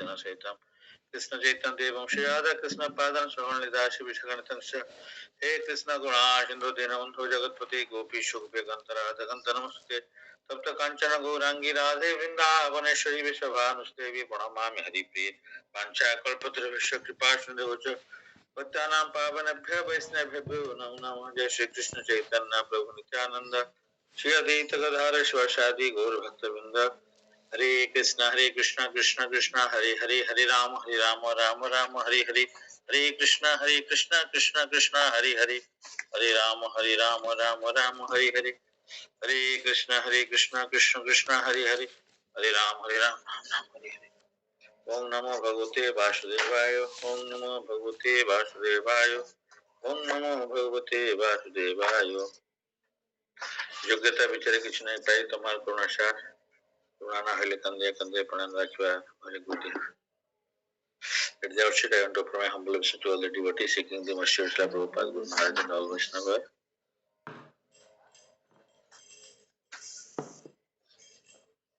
गोपीजन सहितम कृष्ण चैतन्य देवं श्री राधा कृष्ण पादं श्रवणलिदाशि विशगणतंश्च हे कृष्ण गुणा सिंधु दीनबंधु जगतपति गोपीश गोपीकांत नमस्ते तप्त कांचन गौरांगी राधे वृंदावनेश्वरी विश्वभानुस्तेवी प्रणमामि हरिप्रिये पांचाकल्पतरुभ्यश्च कृपा सिन्धुश्च भक्तानां पावनेभ्यो वैष्णवेभ्यो नमो नमः। जय श्री कृष्ण चैतन्य प्रभु नित्यानंद श्री अद्वैत गदाधर शिवासादि गौर भक्तवृंद हरे कृष्ण कृष्ण कृष्ण हरे हरे हरे राम राम राम हरे हरे हरे कृष्ण कृष्ण कृष्ण हरे हरे हरे राम राम राम हरे हरे हरे कृष्ण कृष्ण कृष्ण हरे हरे हरे राम राम हरे हरे। ओम नमो भगवते वासुदेवाय ओम नमो भगवते वासुदेवाय ओम नमो भगवते वासुदेवाय। योग्यता विचारे किसी नहीं पाई तुम्हारे करुणासार करुणा हेले कंदे कंदे pronoun राखवा very good. At the outset, I want to offer my humble obeisances to all the devotees seeking the mercy of Srila Prabhupada, Guru Maharaj and all Vaishnavas.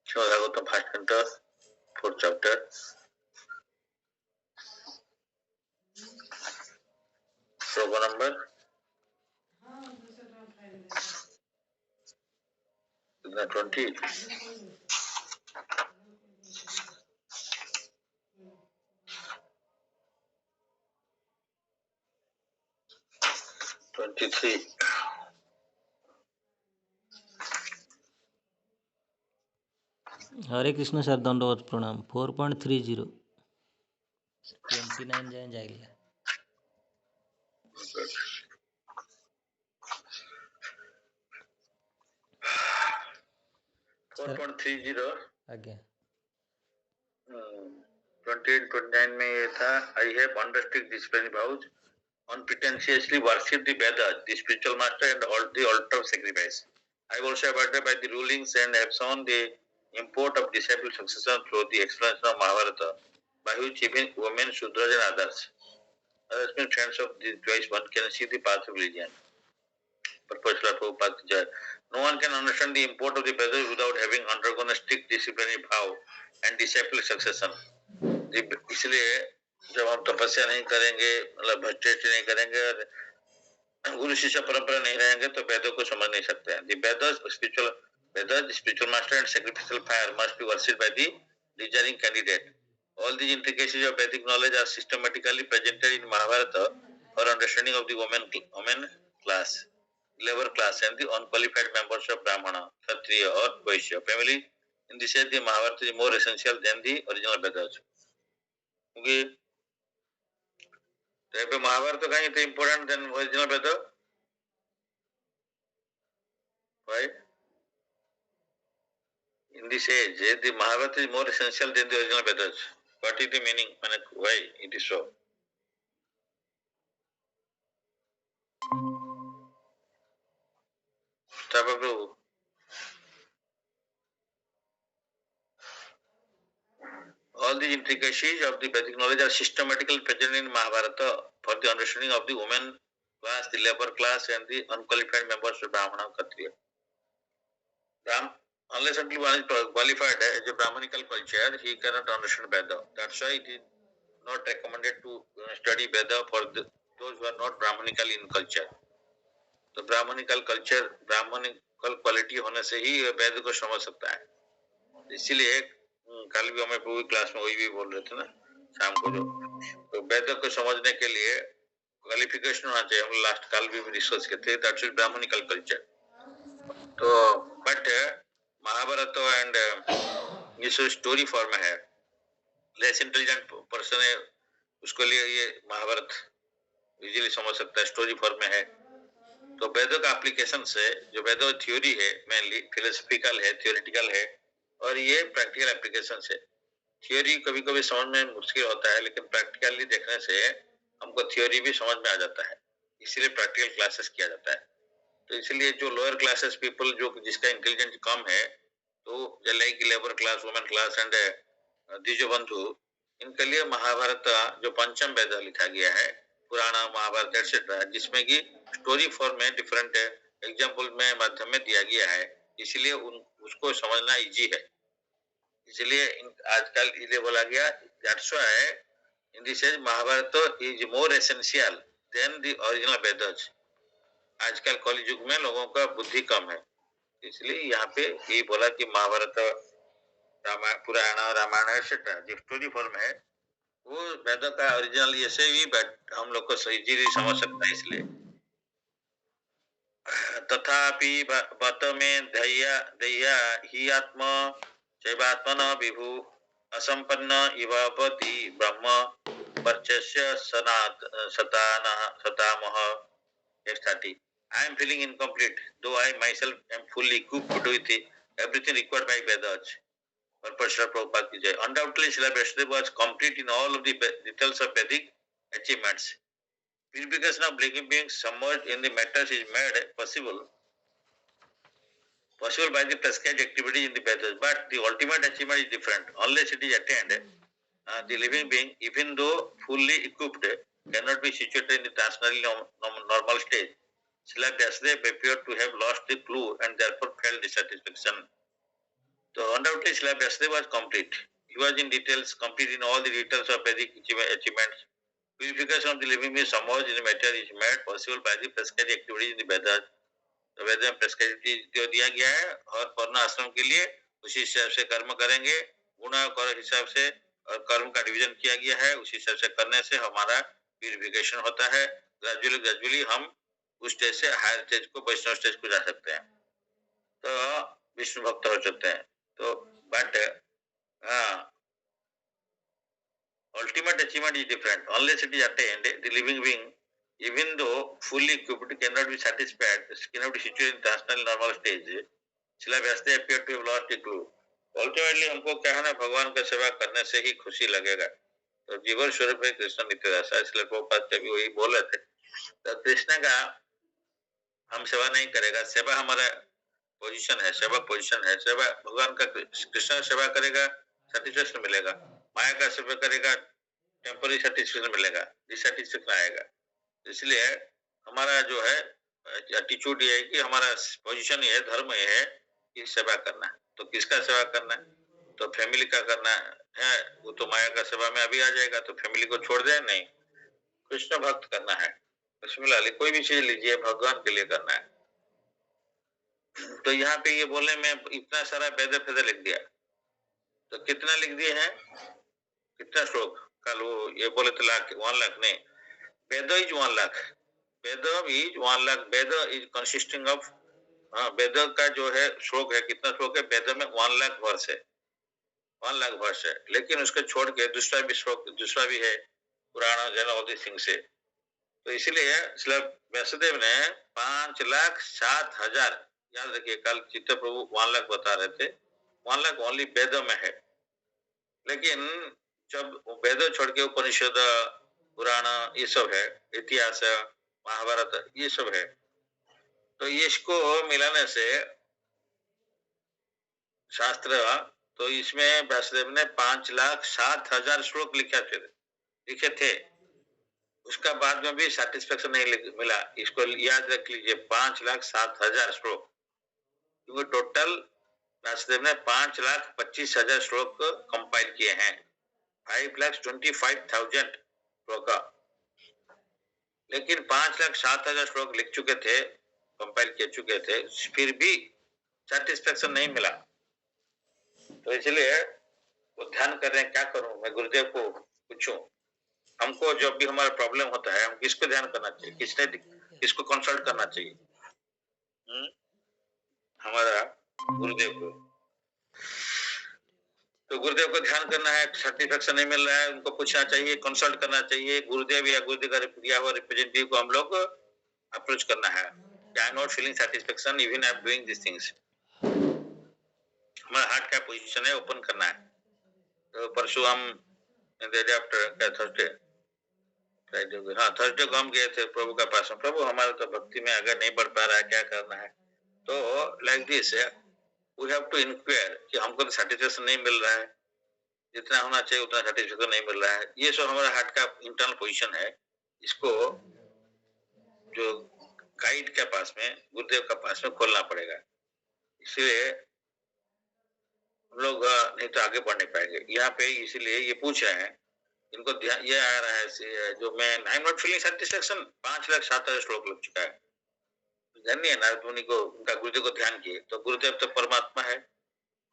Srimad Bhagavatam first canto, fourth chapter. Sloka number 20. 23. Hare Krishna sir दंडवत प्रणाम 4.30 29 जाए जाइए 4.30 आज्ञा 28-29 में ये था I have unrestricted discipline vows unpretentiously worship the Vedas, the spiritual master and all the altar of sacrifice. I have also abided by the rulings and have shown the import of disciple succession through the explanation of Mahabharata, by which even women, Shudras and others mean friends of the choice one can see the path of religion. Purpose of Prabhupada. No one can understand the import of the Vedas without having undergone a strict disciplinary vow and disciple succession. इसलिए जब हम तपस्या नहीं करेंगे मतलब भ्रष्टाचार नहीं करेंगे और गुरु शिष्य परंपरा नहीं रहेंगे तो वेदों को समझ नहीं सकते हैं। The Vedas, spiritual master and sacrificial fire must be worshipped by the desiring candidate. All these intricacies of Vedic knowledge are systematically presented in Mahabharata for understanding of the women class, labor class, and the unqualified members of Brahmana, Kshatriya, or Vaishya family. In this sense, the Mahabharata is more essential than the original Vedas. क्योंकि तो महाभारत तो कहीं तो important than original Veda right in this age the Mahabharata is more essential than the original Vedas. What is the meaning? Why it is so? Prabhu, all the intricacies of the Vedic knowledge are systematically present in Mahabharata for the understanding of the women class, the labor class, and the unqualified members of Brahmana Kshatriya. Unless until one is qualified as a Brahmanical culture, he cannot understand Veda. That's why it is not recommended to study Veda for those who are not Brahmanical in culture. तो Brahminical culture Brahminical quality होने से ही वेद को समझ सकता है। इसीलिए कल भी हमें पूरी क्लास में वही भी बोल रहे थे ना शाम को जो तो वेद को समझने के लिए क्वालिफिकेशन होना चाहिए। हम लास्ट कल भी रिसर्च करते थे दैट्स ब्राह्मणिकल कल्चर। तो बट महाभारत एंड ये जो स्टोरी फॉर्म है लेस इंटेलिजेंट पर्सन है उसके लिए ये महाभारत इजीली समझ सकता है स्टोरी फॉर्म में है। तो वेदों का एप्लीकेशन से जो वेदों थ्योरी है मेनली फिलोसफिकल है थियोरेटिकल है और ये प्रैक्टिकल एप्लीकेशन है। थ्योरी कभी कभी समझ में मुश्किल होता है लेकिन प्रैक्टिकली देखने से हमको थ्योरी भी समझ में आ जाता है इसीलिए प्रैक्टिकल क्लासेस किया जाता है। तो इसलिए जो लोअर क्लासेस पीपल जो जिसका इंटेलिजेंस कम है तो like labour class women class and द्विजबंधु इनके लिए महाभारत जो पंचम वेद लिखा गया है पुराना महाभारत एटसेट्रा जिसमें कि स्टोरी फॉर्म में डिफरेंट एग्जाम्पल में माध्यम में दिया गया है इसलिए उसको समझना इजी है। इसलिए आजकल इसलिए बोला गया That's why in this sense Mahabharata is more essential than the original Vedas. आजकल कलि युग में लोगों का बुद्धि कम है, इसलिए यहाँ पे यही बोला कि महाभारत, रामायण, पुराण, रामायण एक्सेट्रा जो स्टोरी फॉर्म है वो वेदों का ओरिजिनल ऐसे भी हम लोग को इजीली समझ सकता है। इसलिए तथापि बत में दह्या ही आत्मा शैवात्मन विभु असंपन्न इव भवति ब्रह्म वर्चस्य सतामह। I am feeling incomplete, though I myself am fully equipped with everything required by Vedas. Purpose of Prabhupada ki jai. Undoubtedly, Srila Vyasadeva was complete in all of the details of Vedic achievements. Purification of living beings submerged in the matters is made possible by the prescribed activity in the Vedas, but the ultimate achievement is different. Unless it is attained, the living being, even though fully equipped, cannot be situated in the transcendental normal stage. Srila Vyasadeva appeared to have lost the clue and therefore felt dissatisfaction. So undoubtedly Srila Vyasadeva was complete. He was in details, complete in all the details of Vedic achievements. Purification of the living being submerged in the matter is made possible by the prescribed activities in the Vedas. तो वेद में prescribe जो दिया गया है और वर्ण आश्रम के लिए उसी हिसाब से कर्म करेंगे, गुण और हिसाब से, और कर्म का डिवीजन किया गया है, उसी हिसाब से करने से हमारा प्यूरिफिकेशन होता है। ग्रेजुअली हम उस स्टेज से हायर स्टेज को, वैष्णव स्टेज को जा सकते हैं, तो विष्णु भक्त हो सकते हैं। तो but ultimate achievement is different. Unless it is attained, the living being, even though fully equipped, cannot be satisfied, cannot be situated in transcendental normal stage. Srila Vyasadeva appeared to have lost the clue. Ultimately हमको क्या है ना, भगवान का सेवा करने से ही खुशी लगेगा। तो जीवन स्वरूप है कृष्ण नित्यदास, इसलिए प्रभुपाद भी वही बोल रहे थे। तो कृष्ण का हम सेवा नहीं करेगा, सेवा हमारा पोजीशन है, सेवा पोजीशन है, सेवा भगवान का, कृष्ण सेवा करेगा सेटिस्फेक्शन मिलेगा, माया का सेवा करेगा टेम्पररी सेटिस्फेक्शन मिलेगा, डिससेटिस्फेक्शन आएगा। इसलिए हमारा जो है एटीट्यूड ये है कि हमारा पोजीशन ये है, धर्म ये है कि सेवा करना है। तो किसका सेवा करना है? तो फैमिली का करना है, वो तो माया का सेवा में अभी आ जाएगा, तो फैमिली को छोड़ दे नहीं, कृष्ण भक्त करना है। बिस्मिल्लाह, कोई भी चीज लीजिए भगवान के लिए करना है। तो यहाँ पे ये बोलने में इतना सारा वेद फेद लिख दिया, तो कितना लिख दिए हैं, कितना श्लोक? कल वो ये बोले तो 1 लाख नहीं, Veda is 1 lakh, Veda is 1 lakh, Veda is consisting of, Veda का जो है श्लोक है, कितना श्लोक है वेद में? 1 लाख वर्ष है, 1 लाख वर्ष है। लेकिन उसको छोड़ के दूसरा भी श्लोक, दूसरा भी है पुराण जन ऑल दिस थिंग्स से। तो इसीलिए श्रील व्यासदेव ने 5,07,000, याद रखिए कल चित्त प्रभु 1 लाख बता रहे थे, 1 लाख ओनली वेद में है। लेकिन जब वेद छोड़ के उपनिषद, पुराण, ये सब है, इतिहास, महाभारत, ये सब है, तो इसको मिलाने से शास्त्र, तो इसमें व्यासदेव ने 5,07,000 श्लोक लिखे थे। उसका बाद में भी सेटिस्फेक्शन नहीं मिला। इसको याद रख लीजिए, 5,07,000 श्लोक, क्योंकि टोटल व्यासदेव ने 5,25,000 श्लोक कंपाइल किए हैं, 5,25,000 श्लोक। लेकिन 5,07,000 श्लोक लिख चुके थे, कंपाइल कर चुके थे, फिर भी सेटिस्फेक्शन नहीं मिला। तो इसलिए वो ध्यान कर रहे हैं, क्या करूं मैं, गुरुदेव को पूछूं। हमको जब भी हमारा प्रॉब्लम होता है, हम किसको ध्यान करना चाहिए, किसको कंसल्ट करना चाहिए? हमारा गुरुदेव को। तो गुरुदेव को ध्यान करना है, सेटिस्फेक्शन नहीं मिल रहा है, उनको पूछना चाहिए, कंसल्ट करना चाहिए। गुरुदेव या गुरुदेव का दिया हुआ रिप्रेजेंटेटिव को हम लोग अप्रोच करना है, आई am not feeling satisfaction, even I am doing this things. हमारा हार्ट का पोजीशन है, ओपन करना है। तो परसों हम थर्सडे, हाँ थर्सडे को हम गए थे प्रभु का पास में, प्रभु हमारा तो भक्ति में अगर नहीं बढ़ पा रहा है, क्या करना है? तो like this we have to enquire कि हमको तो सेटिस्फेक्शन नहीं मिल रहा है, जितना होना चाहिए उतना सेटिस्फेक्शन नहीं मिल रहा है। ये सब हमारा हार्ट का इंटरनल पोजीशन है, इसको जो गाइड के पास में, गुरुदेव का पास में खोलना पड़ेगा। इसलिए हम लोग नहीं तो आगे बढ़ नहीं पाएंगे। यहाँ पे इसीलिए ये पूछ रहे हैं, इनको ध्यान ये आ रहा है जो मैं आई एम नॉट फीलिंग सेटिस्फेक्शन 5,07,000 श्लोक लग चुका है। ध्यान नहीं है नारद मुनि को, उनका गुरुदेव को ध्यान किए तो गुरुदेव तो परमात्मा है,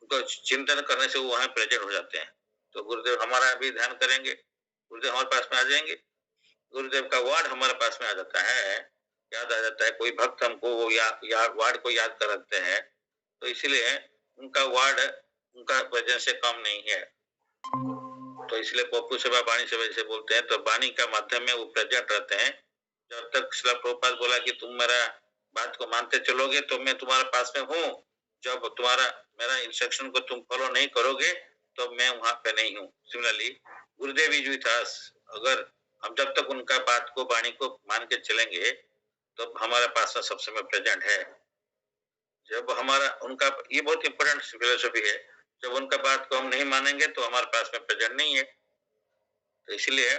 उनको चिंतन करने से वो वहां प्रेजेंट हो जाते हैं। तो गुरुदेव हमारा भी ध्यान करेंगे, गुरुदेव हमारे पास में आ जाएंगे, गुरुदेव का वर्ड हमारे पास में आ जाता है, याद आ जाता है। कोई भक्त हमको वो वर्ड को याद कर रखते हैं, तो इसीलिए उनका वर्ड उनका वजन से कम नहीं है। तो इसलिए पप्पू सेवा वाणी सेवा जैसे बोलते हैं, तो वाणी का माध्यम में वो प्रेजेंट रहते हैं। जब तक श्रील प्रभुपाद बोला कि तुम मेरा बात को मानते चलोगे तो मैं तुम्हारे पास में हूँ, जब तुम्हारा मेरा इंस्ट्रक्शन को तुम फॉलो नहीं करोगे तो मैं वहां पे नहीं हूँ। Similarly Gurudev is with us, अगर हम जब तक उनका बात को वाणी को मान के चलेंगे तो हमारे पास में सब समय प्रेजेंट है। जब हमारा उनका ये बहुत इंपॉर्टेंट फिलोसफी है, जब उनका बात को हम नहीं मानेंगे तो हमारे पास में प्रेजेंट नहीं है। तो इसलिए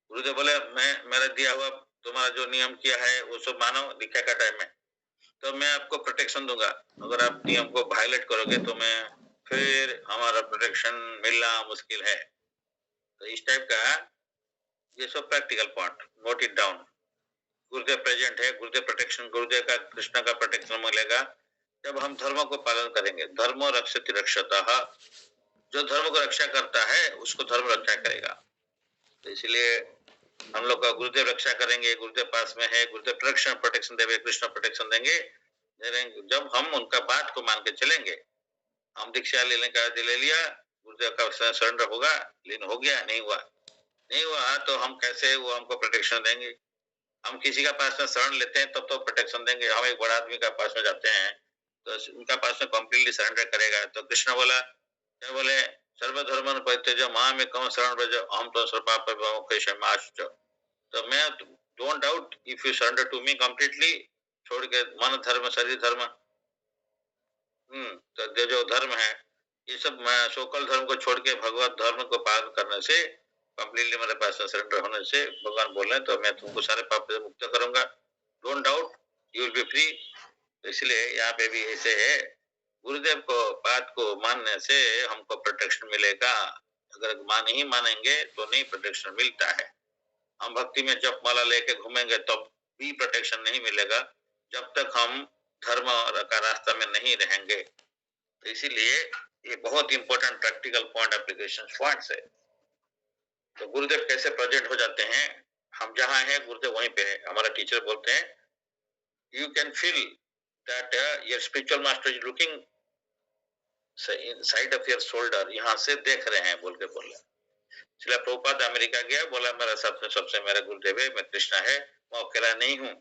गुरुदेव बोले मैं मेरा दिया हुआ तुम्हारा जो नियम किया है वो सब मानो दीक्षा का टाइम में, तो मैं आपको प्रोटेक्शन दूंगा। अगर आप नियम को वायलेट करोगे तो मैं फिर हमारा प्रोटेक्शन मिलना मुश्किल है। तो इस टाइप का ये सब practical point note it down. Gurudev present है, गुरुदेव प्रोटेक्शन, गुरुदेव का कृष्ण का प्रोटेक्शन मिलेगा जब हम धर्म को पालन करेंगे। धर्म रक्षति रक्षतः, जो धर्म को रक्षा करता है उसको धर्म रक्षा करेगा। तो इसलिए हम लोग का गुरुदेव रक्षा करेंगे, गुरुदेव पास में है, गुरुदेव प्रोटेक्शन देंगे, कृष्ण प्रोटेक्शन देंगे। जब हम उनका बात को मान के चलेंगे, हम दीक्षा लेने का ले लिया, गुरुदेव का सरेंडर होगा, लीन हो गया, नहीं हुआ तो हम कैसे वो हमको प्रोटेक्शन देंगे। हम किसी का पास में शरण लेते हैं तब तो प्रोटेक्शन देंगे। हम एक बड़ा आदमी का पास में जाते हैं तो उनका पास में कंप्लीटली सरेंडर करेगा। तो कृष्ण बोला क्या बोले, सर्वधर्मन परित्यज्य मामेकं शरणं व्रज अहं त्वं सर्वपापेभ्यो मोक्षयिष्यामि। तो मैं don't doubt if you surrender to me completely, छोड़ के मन धर्म शरीर धर्म, तो जो धर्म है ये सब मैं सोकल धर्म को छोड़ के भगवत धर्म को पालन करने से, कंप्लीटली मेरे पास सरेंडर होने से भगवान बोल रहे हैं तो मैं तुमको सारे पाप से मुक्त करूंगा, don't doubt you will be free. तो इसलिए यहाँ पे भी ऐसे है, गुरुदेव को बात को मानने से हमको प्रोटेक्शन मिलेगा। अगर नहीं मानेंगे तो नहीं प्रोटेक्शन मिलता है। हम भक्ति में जप माला लेके घूमेंगे तब भी प्रोटेक्शन नहीं मिलेगा जब तक हम धर्म का रास्ता में नहीं रहेंगे। तो इसीलिए ये बहुत important practical point application points है। तो गुरुदेव कैसे प्रेजेंट हो जाते हैं, हम जहां हैं गुरुदेव वहीं पे है। हमारा टीचर बोलते हैं you can feel that your spiritual master is looking side of your shoulder, यहाँ से देख रहे हैं बोल के बोले। श्रील प्रभुपाद अमेरिका गया, बोला मेरा सबसे मेरा गुरुदेव है, मैं कृष्णा है, मैं अकेला नहीं हूँ।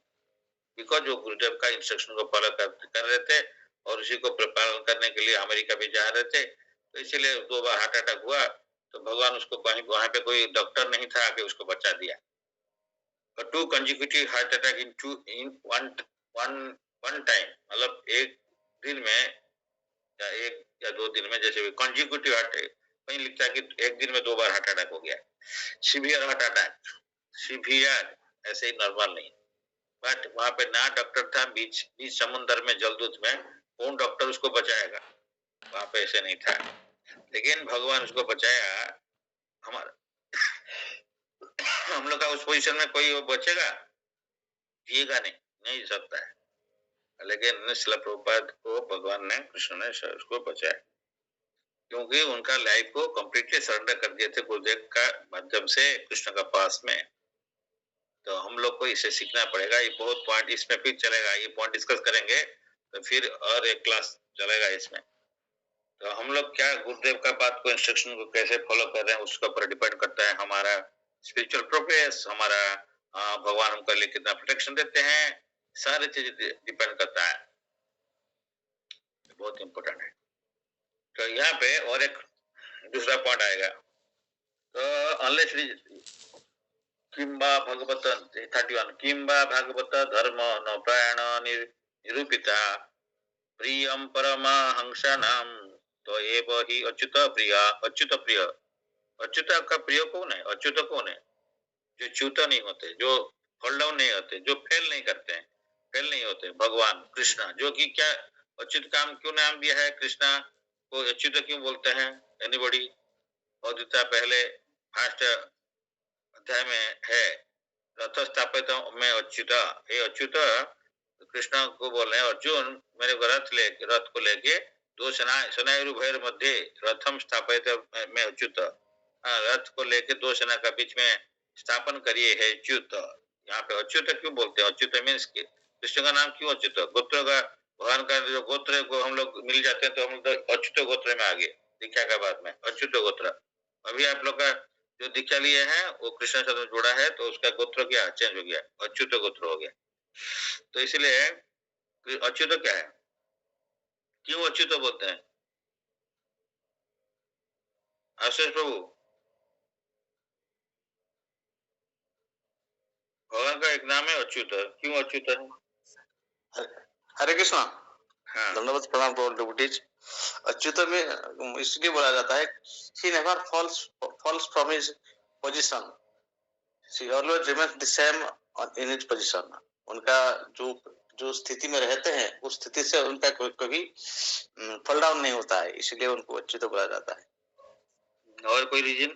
बिकॉज वो गुरुदेव का इंस्ट्रक्शन को फॉलो कर रहे थे और उसी को पालन करने के लिए अमेरिका भी जा रहे थे। तो इसीलिए 2 बार हार्ट अटैक हुआ तो भगवान उसको कहीं वहां पे कोई डॉक्टर नहीं था कि उसको बचा दिया। 2 consecutive heart attack in one time, मतलब एक दिन में या 1 या 2 दिन में, जैसे कंसेक्यूटिव हार्ट अटैक कहीं लिखता है कि एक दिन में 2 बार हार्ट अटैक हो गया। सीवियर हार्ट अटैक, सीवियर, ऐसे ही नॉर्मल नहीं। बट वहां पे ना डॉक्टर था, बीच समुद्र में जलदूत में, कौन डॉक्टर उसको बचाएगा, वहां पे ऐसे नहीं था। लेकिन भगवान उसको बचाया। हमारा हम लोग का उस पोजीशन में कोई वो बचेगा, जिएगा नहीं सकता है। लेकिन श्रील प्रभुपाद को भगवान ने, कृष्ण ने उसको बचाया क्योंकि उनका लाइफ को कंप्लीटली सरेंडर कर दिए थे गुरुदेव का माध्यम से कृष्ण का पास में। तो हम लोग को इसे सीखना पड़ेगा। ये बहुत पॉइंट इसमें फिर चलेगा, ये पॉइंट डिस्कस करेंगे तो फिर और एक क्लास चलेगा इसमें। तो हम लोग क्या गुरुदेव का बात को, इंस्ट्रक्शन को कैसे फॉलो कर रहे हैं उसके ऊपर डिपेंड करता है हमारा स्पिरिचुअल प्रोग्रेस, हमारा भगवान हमको लिए कितना प्रोटेक्शन देते हैं, सारी चीजें डिपेंड करता है। बहुत इंपॉर्टेंट है। तो यहाँ पे और एक दूसरा पॉइंट आएगा। तो अनलेस किंबा भगवत 31 किंबा भगवत धर्म न प्रायण निरूपिता प्रियम परमहंसानाम तो एव ही अच्युत प्रिय। अच्युत प्रिय, अच्युत का प्रिय कौन है? अच्युत कौन है? जो च्युत नहीं होते, जो फॉल डाउन नहीं होते, जो फेल नहीं करते हैं, फेल नहीं होते, भगवान कृष्ण, जो कि क्या अच्युत काम क्यों नाम दिया है? कृष्णा को अच्युत क्यों बोलते हैं? एनीबॉडी? और दूसरा पहले फर्स्ट अध्याय में है रथ स्थापित में अच्युत, हे अच्युत कृष्ण को बोल रहे हैं अर्जुन मेरे को रथ को लेके दो सेनायुर्भयर मध्य रथम स्थापित में अच्युत, रथ को लेके दो सेना का बीच में स्थापन करिए है अच्युत। यहाँ पे अच्युत क्यों बोलते हैं? अच्युत मीन्स कृष्ण का नाम क्यों अच्युत? गोत्र का भगवान का जो गोत्र को हम लोग मिल जाते हैं तो हम लोग अच्युत गोत्र में आ गए दीक्षा का बाद में अच्युत गोत्र। अभी आप लोग का जो दीक्षा लिए हैं वो कृष्ण शब्द जोड़ा है तो उसका गोत्र क्या चेंज हो गया, अच्युत गोत्र हो गया। तो इसलिए अच्युत क्या है? क्यों अच्युत बोलते हैं? आशीष प्रभु, भगवान का एक नाम है अच्युत, क्यों अच्युत है? हरे कृष्णा। हाँ, धन्यवाद, प्रणाम टू ऑल डिवोटीज। अच्युत में इसलिए बोला जाता है he never falls from his position, he always remains the same in his position। उनका जो जो स्थिति में रहते हैं उस स्थिति से उनका कभी फॉल डाउन नहीं होता है, इसलिए उनको अच्युत बोला जाता है। और कोई रीजन?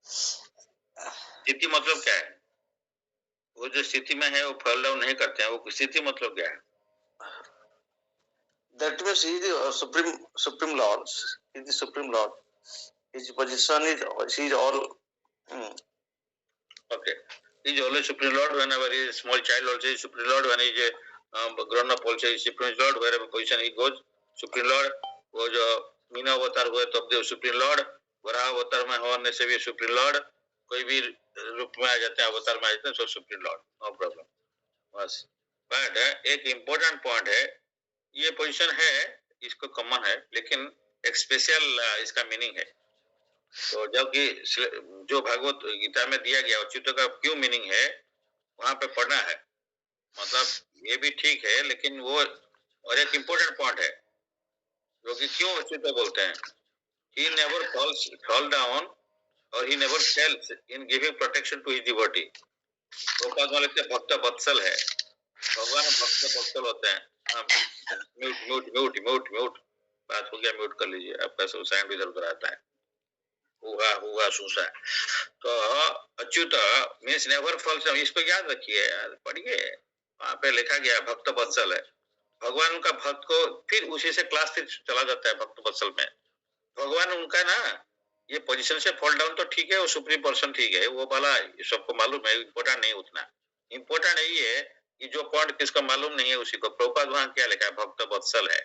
स्थिति मतलब क्या है? वो जो स्थिति में है वो फॉल डाउन नहीं करते हैं, वो स्थिति मतलब क्या है? That means he is the supreme lord, he is the supreme lord, his position is he is all okay, he is always supreme lord. Whenever he is small child also is supreme lord, when he is grown up also is supreme lord, wherever position he goes supreme lord। वो जो मीना अवतार हुए तब तो supreme Lord, Varaha अवतार में होने से भी सुप्रीम लॉर्ड, कोई भी रूप में आ जाते हैं अवतार में आ जाते हैं सो सुप्रीम लॉर्ड, नो प्रॉब्लम बस। बट एक इम्पोर्टेंट पॉइंट है, ये पोजीशन है इसको कॉमन है लेकिन एक स्पेशल इसका मीनिंग है। तो जबकि जो भगवत गीता में दिया गया अच्युत का क्यों मीनिंग है वहां पे पढ़ना है, मतलब ये भी ठीक है लेकिन वो और एक इम्पोर्टेंट पॉइंट है जो कि क्यों अच्युत बोलते हैं। He never fall down or he never fails in giving protection to his devotee। Prabhupada वाले से भक्त वत्सल है, भगवान भक्त वत्सल होते हैं। Mute mute mute mute mute बात हो गया, म्यूट कर लीजिए, आपका साउंड इधर उधर आता है, हुआ हुआ सूसा। तो अच्युत मीन्स नेवर फॉल्स, इसको याद रखिए यार, पढ़िए वहां पे लिखा गया भक्त वत्सल है। भगवान का भक्त को फिर उसी से क्लास फिर चला जाता है भक्त वत्सल में। भगवान उनका ना ये पोजीशन से फॉल डाउन तो ठीक है, वो सुप्रीम पर्सन ठीक है, वो वाला सबको मालूम है, इम्पोर्टेंट नहीं उतना। इम्पोर्टेंट यही है कि जो पॉइंट किसको मालूम नहीं है उसी को प्रभुपाद वहां क्या लिखा है, भक्त वत्सल है।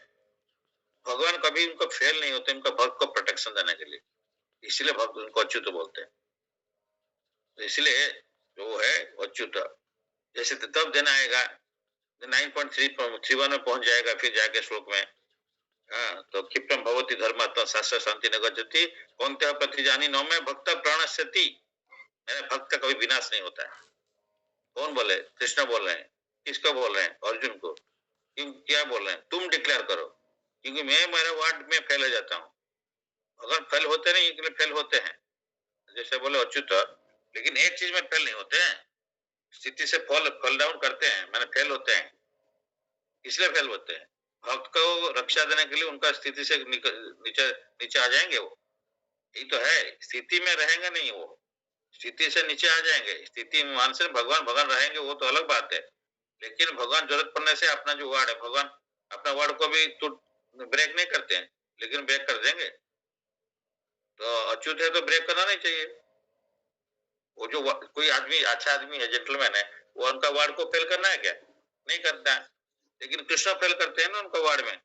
भगवान कभी उनको फेल नहीं होते उनका भक्त को प्रोटेक्शन देने के लिए, इसलिए भक्त उनको अच्युत बोलते हैं। तो इसलिए जो है अच्युत जैसे तब दिन आएगा 9.31 में पहुंच जाएगा फिर जाके श्लोक में। हाँ, तो क्षिप्रम भवति धर्मात्मा शास्त्र शांति न गच्छति कौन्तेह प्रतिजानी नौ में भक्त प्राणस्यति, मेरा भक्त का कभी विनाश नहीं होता है। कौन बोले? कृष्ण बोल रहे हैं। किसको बोल रहे हैं? अर्जुन को। क्यों क्या बोल रहे हैं? तुम डिक्लेयर करो, क्योंकि मैं मेरे वार्ड में फेल हो जाता हूँ। अगर फेल होते नहीं इसलिए फेल होते हैं, जैसे बोले अच्युत, लेकिन एक चीज में फेल नहीं होते हैं, स्थिति से फॉल डाउन करते हैं, मैंने फेल होते हैं, इसलिए फेल होते हैं। भक्त को रक्षा देने के लिए उनका स्थिति से नीचे नीचे आ जाएंगे, वो यही तो है। स्थिति में रहेंगे नहीं, वो स्थिति से नीचे आ जाएंगे। स्थिति मान से भगवान भगवान रहेंगे वो तो अलग बात है, लेकिन भगवान जरूरत पड़ने से अपना जो वार्ड है, भगवान अपना वार्ड को भी तो ब्रेक नहीं करते हैं, लेकिन ब्रेक कर देंगे। तो अच्युत है तो ब्रेक करना नहीं चाहिए। वो जो कोई आदमी अच्छा आदमी है, जेंटलमैन है, वो उनका वार्ड को फेल करना है क्या? नहीं करता है, लेकिन कृष्ण फेल करते हैं ना उनका वार्ड में,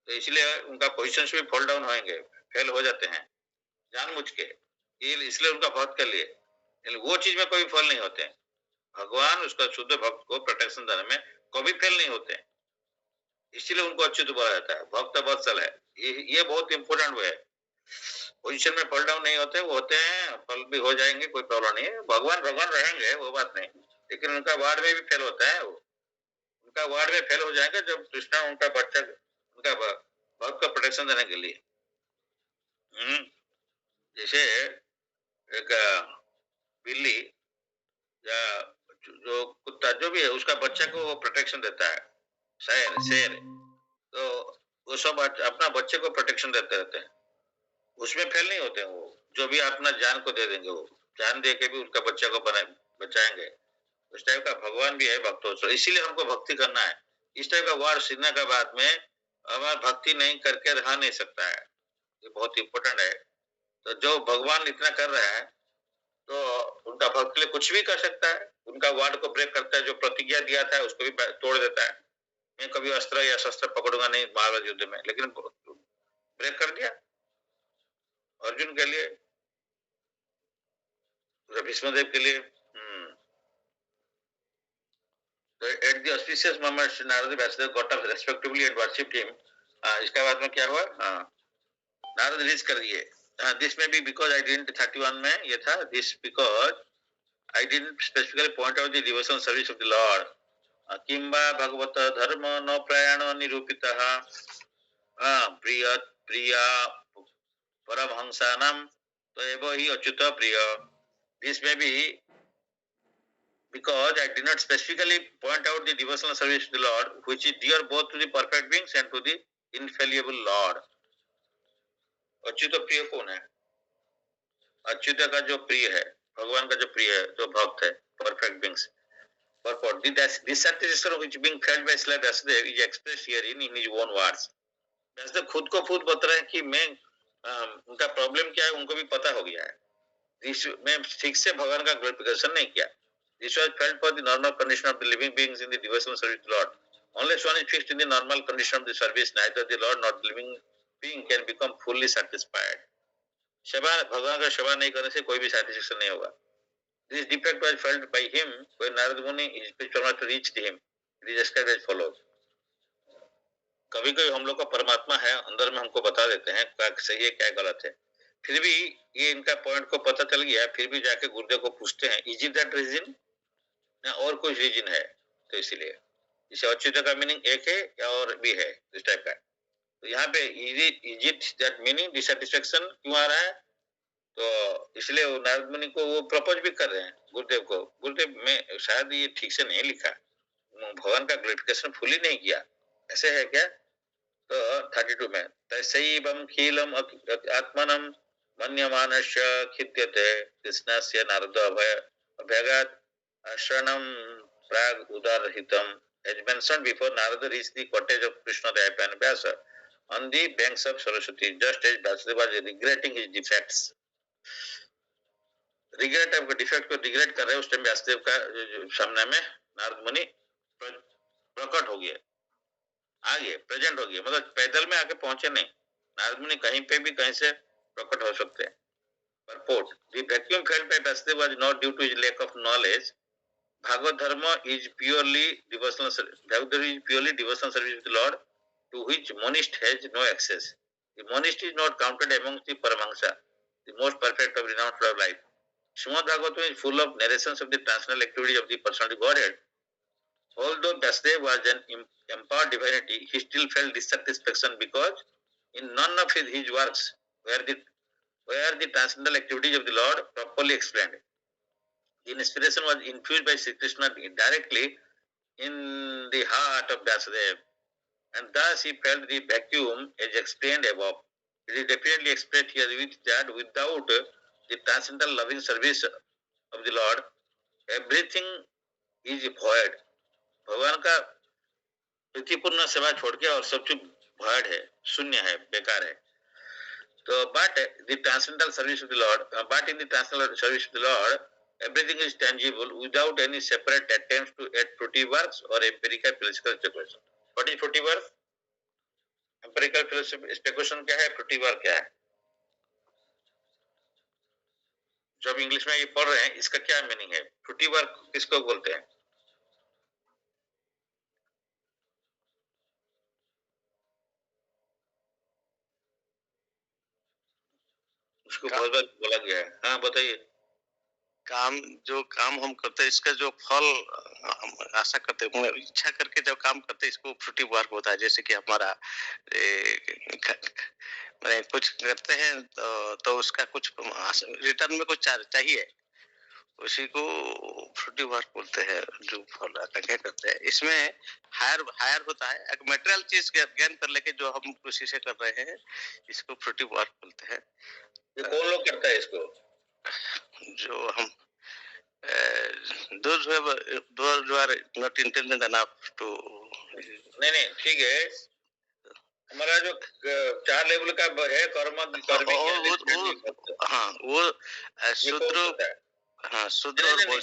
तो इसलिए उनका पोजीशन भी फॉल डाउन होंगे, फेल हो जाते हैं जानबूझ के, इसलिए उनका भक्त कर लिए। वो चीज में कोई फेल नहीं होते हैं। भगवान उसका शुद्ध भक्त को प्रोटेक्शन देने में कभी फेल नहीं होते हैं, इसीलिए उनको अच्युत बोला जाता है, भक्त वत्सल है। ये बहुत इंपॉर्टेंट है। पोजीशन में फॉल डाउन नहीं होते, वो होते हैं फल भी हो जाएंगे, कोई प्रॉब्लम नहीं है, भगवान भगवान रहेंगे वो बात नहीं, लेकिन उनका वार्ड में भी फेल होता है। वो उनका वार्ड में फेल हो जाएगा जब कृष्णा उनका बच्चा उनका भक्त का प्रोटेक्शन देने के लिए। जैसे एक बिल्ली या जो कुत्ता जो भी है उसका बच्चा को वो प्रोटेक्शन देता है, शेर शेर, तो वो सब अपना बच्चे को प्रोटेक्शन देते रहते हैं, उसमें फेल नहीं होते हैं वो। जो भी अपना जान को दे देंगे, वो जान दे के भी उनका बच्चा को बचाएंगे। उस टाइप का भगवान भी है भक्तों से, इसीलिए हमको भक्ति करना है। इस टाइप का वार सीखने के बाद में हमारा भक्ति नहीं करके रह नहीं सकता है, ये बहुत इंपॉर्टेंट है। तो जो भगवान इतना कर रहे हैं, तो उनका भक्त के लिए कुछ भी कर सकता है, उनका वार्ड को ब्रेक करता है, जो प्रतिज्ञा दिया था उसको भी तोड़ देता है। मैं कभी अस्त्र या शस्त्र पकड़ूंगा नहीं महाभारत युद्ध में, लेकिन ब्रेक कर दिया अर्जुन के लिए, भीष्मदेव के लिए। So at the auspicious moment, Narada Vasudev got up respectively and worshipped him. इसका बाद में क्या हुआ? नारद रीच कर दिए। This may be because I didn't 31 में ये था, this because I didn't specifically point out the devotional service of the Lord. किंबा भगवत धर्म न प्रयाण निरूपितः प्रिय प्रिया परमहंसानां तो एवं ही अच्युत प्रिय। This may be because I did not specifically point out the devotional service to the Lord, which is dear both to the perfect beings and to the infallible Lord. Achyut प्रिय कौन है? अच्युत का जो प्रिय है, भगवान का जो प्रिय है, जो भक्त है, perfect beings. Purport: this satisfaction which being felt by Srila Vasudev is expressed here in his own words. वैसे खुद को खुद बता रहे हैं कि मैं उनका प्रॉब्लम क्या है उनको भी पता हो गया है। मैं ठीक से भगवान का ग्लोरिफिकेशन नहीं किया। This was felt for the normal condition of the living beings in the devotional service to the Lord. Unless one is fixed in the normal condition of the service, neither the Lord nor the living being can become fully satisfied. सेवा भगवान का सेवा नहीं करने से कोई भी satisfaction नहीं होगा। This defect was felt by him when Narad Muni his spiritual master reached him. It is described as follows. कभी कभी हम लोग का परमात्मा है अंदर में हमको बता देते हैं क्या सही है क्या गलत है, फिर भी ये इनका पॉइंट को पता चल गया, फिर भी जाके गुरुदेव को पूछते हैं इज इट दैट रीजन ना और कुछ रीजन है। तो इसीलिए इसे अच्युत का मीनिंग एक है या और भी है इस टाइप का। तो यहाँ पे इज इट दैट मीनिंग डिसैटिस्फैक्शन क्यों आ रहा है, तो इसलिए नारद मुनि को वो प्रपोज भी कर रहे हैं गुरुदेव को। गुरुदेव में शायद ये ठीक से नहीं लिखा, भगवान का ग्लोरिफिकेशन फुली नहीं किया, ऐसे है क्या? तो 32 में तैसैवं खीलम आत्मनम मन्यमानस्य खिद्यते कृष्णस्य नारद अभ्यगात् आश्रणम प्राग उदारहितम। As mentioned before, Narada reached the cottage of Krishnadeva and Vyasa on the banks of Saraswati, just as Vasudeva was regretting his defects. Regret आपका डिफेक्ट को रिग्रेट कर रहे हैं, उस टाइम व्यासदेव का सामने में नारद मुनि प्रकट हो गया, आगे प्रेजेंट हो गया, मतलब पैदल में आके पहुंचे नहीं, नारद मुनि कहीं पे भी कहीं से प्रकट हो सकते हैं। Purport: The vacuum felt by Vasudeva was not due to his lack of knowledge. Bhagavad Dharma is purely devotional service. Bhagavad Dharma is purely devotional service with the Lord, to which monist has no access. The monist is not counted amongst the Paramahansa, the most perfect of renowned of life. Srimad Bhagavatam is full of narrations of the transcendental activities of the personality Godhead. Although Vasudeva was an empowered divinity, he still felt dissatisfaction because in none of his works were the transcendental activities of the Lord properly explained. The inspiration was infused by Sri Krishna directly in the heart of Vasudeva, and thus he felt the vacuum as explained above. It is definitely expressed here with that without the transcendental loving service of the Lord, everything is void. भगवान का प्रीतिपूर्ण सेवा छोड़ के और सब चीज void है, शून्य है, बेकार है। तो but the transcendental service of the Lord, but in the transcendental service of the Lord, everything is tangible without any separate attempts to add fruitive works or empirical philosophical speculation. What is fruitive work? Empirical philosophical speculation क्या है? fruitive work क्या है? जो अब English में ये पढ़ रहे हैं इसका क्या मीनिंग है? fruitive work किसको बोलते हैं? उसको बहुत बार बोला गया है। हाँ बताइए। काम जो काम हम करते हैं इसका जो फल हम आशा करते हैं, इच्छा करके जब काम करते हैं इसको फ्रूटिव वर्क होता है। जैसे कि हमारा कुछ करते हैं तो उसका कुछ रिटर्न में कुछ चाहिए, उसी को फ्रूटी वर्क बोलते हैं, जो फल आता क्या करते हैं इसमें हायर हायर होता है, एक मटेरियल चीज ज्ञान कर लेके जो हम खुशी से कर रहे हैं इसको फ्रूटी वर्क बोलते हैं। ये कौन लोग करता है इसको? जो हम those who are not intelligent enough to नहीं ठीक है, हमारा जो 4 लेवल का है कर्म कर्मी हाँ वो शूद्र, हाँ शूद्र और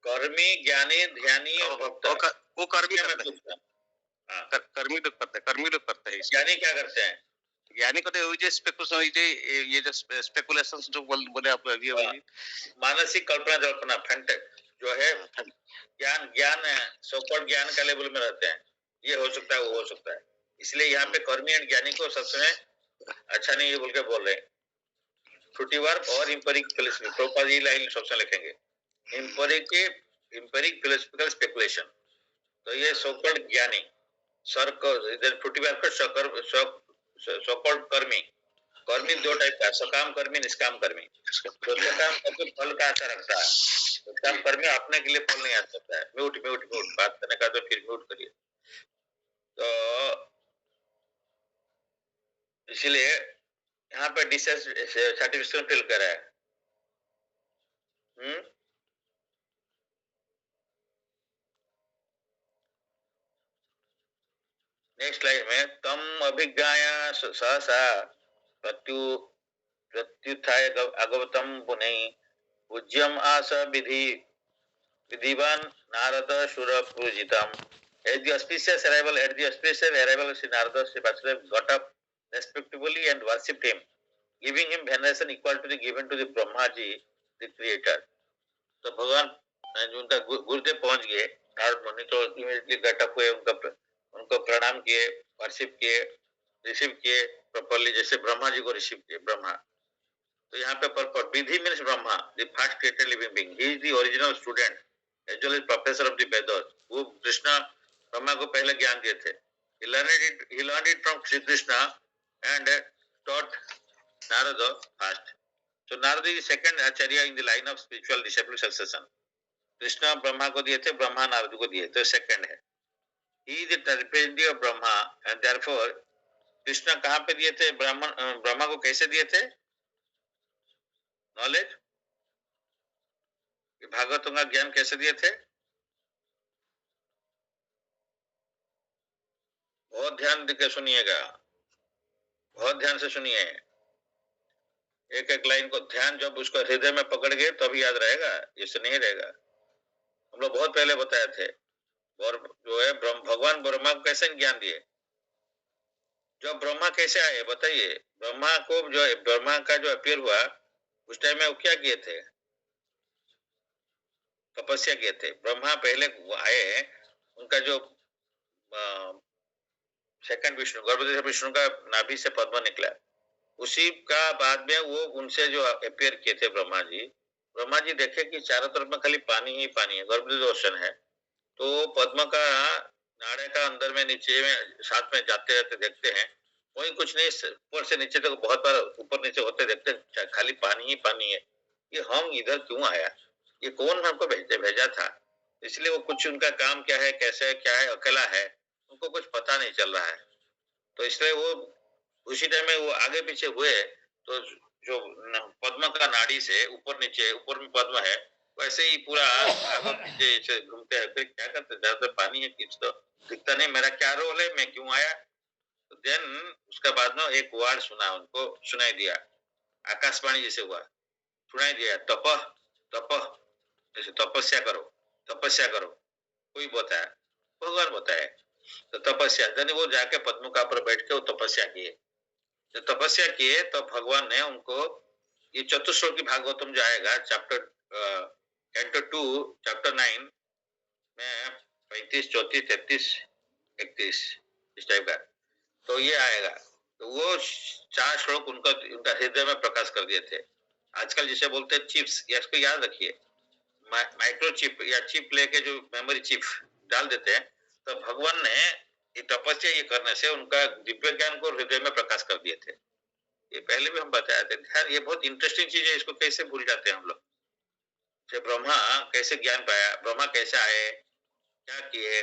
कर्मी, ज्ञानी, ध्यानी और भक्त, वो कर्मी में करते हैं, कर्मी लोग करते हैं। ज्ञानी क्या करते हैं? ज्ञानी को ये स्पेकुलेशन, ये जो स्पेकुलेशंस जो बोले आप अभी मानसिक कल्पना जल्पना जो है ज्ञान सोकॉल्ड ज्ञान का लेवल में रहते हैं, ये हो सकता है वो हो सकता है, इसलिए यहाँ पे कर्मी एंड ज्ञानी को सबसे अच्छा नहीं ये बोल के बोल रहे हैं। फ्रूटी वर्क और इम्पेरिक फिलोसफी लाइन सबसे लिखेंगे, इम्पेरिक फिलोसफिकल स्पेकुलेशन, तो ये सोकॉल्ड ज्ञानी फ्रूटी वर्क सोकॉल्ड कर्मी दो टाइप का, सकाम कर्मी, निष्काम कर्मी। तो सकाम कर्मी फल का आशा रखता है, निष्काम कर्मी अपने के लिए फल नहीं आ सकता है। म्यूट बात करने का तो फिर म्यूट करिए। तो इसलिए यहाँ पे डिसर्टिफिकेशन फिल करा है। नेक्स्ट लाइन में तम अभिज्ञाया सहसा प्रत्युत्थाय अगवतम पुनः पूज्यम आस विधिवान Narad शुर पूजितम। At the auspicious arrival of Sri Narada, Sri Vasudeva got up respectfully and worshipped him, giving him veneration equal to the given to the Brahma ji, the creator. तो भगवान उनका गुरुदेव पहुंच गए, नारद मुनि तो इमीडिएटली गेट अप हुए, उनको प्रणाम किए, वर्शिप किए, रिसीव किए प्रॉपर्ली, जैसे ब्रह्मा जी को रिसीव किए ब्रह्मा। तो यहाँ पे पर Vidhi means Brahma, the first created living being, he is the original student as well as professor of the Vedas. वो कृष्णा ब्रह्मा को पहले ज्ञान दिए थे। He learned it from Sri Krishna and taught Narada first. So Narada is second acharya in the line of spiritual disciple succession. Krishna Brahma को दिए थे, ब्रह्मा नारद को दिए, तो सेकंड है। He is the representative of Brahma and therefore Krishna कहाँ पे दिए थे? ब्रह्मा को कैसे दिए थे? नॉलेज, भागवतों का ज्ञान कैसे दिए थे? बहुत ध्यान देकर सुनिएगा, बहुत ध्यान से सुनिए, एक एक लाइन को ध्यान, जब उसको हृदय में पकड़ गए तभी याद रहेगा, इससे नहीं रहेगा। हम लोग बहुत पहले बताए थे, और जो है भगवान ब्रह्मा को कैसे ज्ञान दिए? जब ब्रह्मा कैसे आए बताइए? ब्रह्मा को जो ब्रह्मा का जो अपीयर हुआ उस टाइम में वो क्या किए थे? तपस्या किए थे। ब्रह्मा पहले आए, उनका जो सेकंड विष्णु, गर्भवती विष्णु का नाभि से पद्म निकला, उसी का बाद में वो उनसे जो अपीयर किए थे ब्रह्मा जी देखे कि चारों तरफ में खाली पानी ही पानी है, गर्भवती ओशन है, तो पद्म का नाड़े का अंदर में नीचे में साथ में जाते रहते देखते हैं, वही कुछ नहीं, ऊपर से नीचे तक बहुत बार ऊपर नीचे होते देखते खाली पानी ही पानी है, ये हम इधर क्यों आया, ये कौन हमको भेजा था? इसलिए वो कुछ उनका काम क्या है, कैसे है, क्या है, अकेला है, उनको कुछ पता नहीं चल रहा है। तो इसलिए वो उसी टाइम में वो आगे पीछे हुए, तो जो पद्म का नाड़ी से ऊपर नीचे, ऊपर में पद्म है, वैसे ही पूरा आगे पीछे घूमते हैं। फिर क्या करते, ज्यादा पानी है, कुछ तो दिखता नहीं, मेरा क्या रोल है, मैं क्यों आया? तो देन उसका बाद में एक वर्ड सुना, उनको सुनाई दिया, आकाशवाणी जैसे हुआ, सुनाई दिया, तप जैसे तपस्या करो, कोई बताया, भगवान बताया, तो तपस्या, यानी वो जाके पद्म का ऊपर बैठ के वो तपस्या किए। जब तपस्या किए तो भगवान ने उनको ये चतुश्लोकी भागवतम जो आएगा चैप्टर 9 में 35, 34, 33, 31 इस टाइप का, तो ये आएगा, तो वो 4 श्लोक उनका हृदय में प्रकाश कर दिए थे। आजकल जिसे बोलते हैं चिप्स, या इसको याद रखिए, माइक्रो चिप या चिप लेके जो मेमोरी चिप डाल देते हैं, तो भगवान ने ये तपस्या ये करने से उनका दिव्य ज्ञान को हृदय में प्रकाश कर दिए थे। ये पहले भी हम बताए थे। ध्यान, ये बहुत इंटरेस्टिंग चीज है, इसको कैसे भूल जाते हैं हम लोग। से ब्रह्मा कैसे ज्ञान पाया, ब्रह्मा कैसे आए, क्या किए,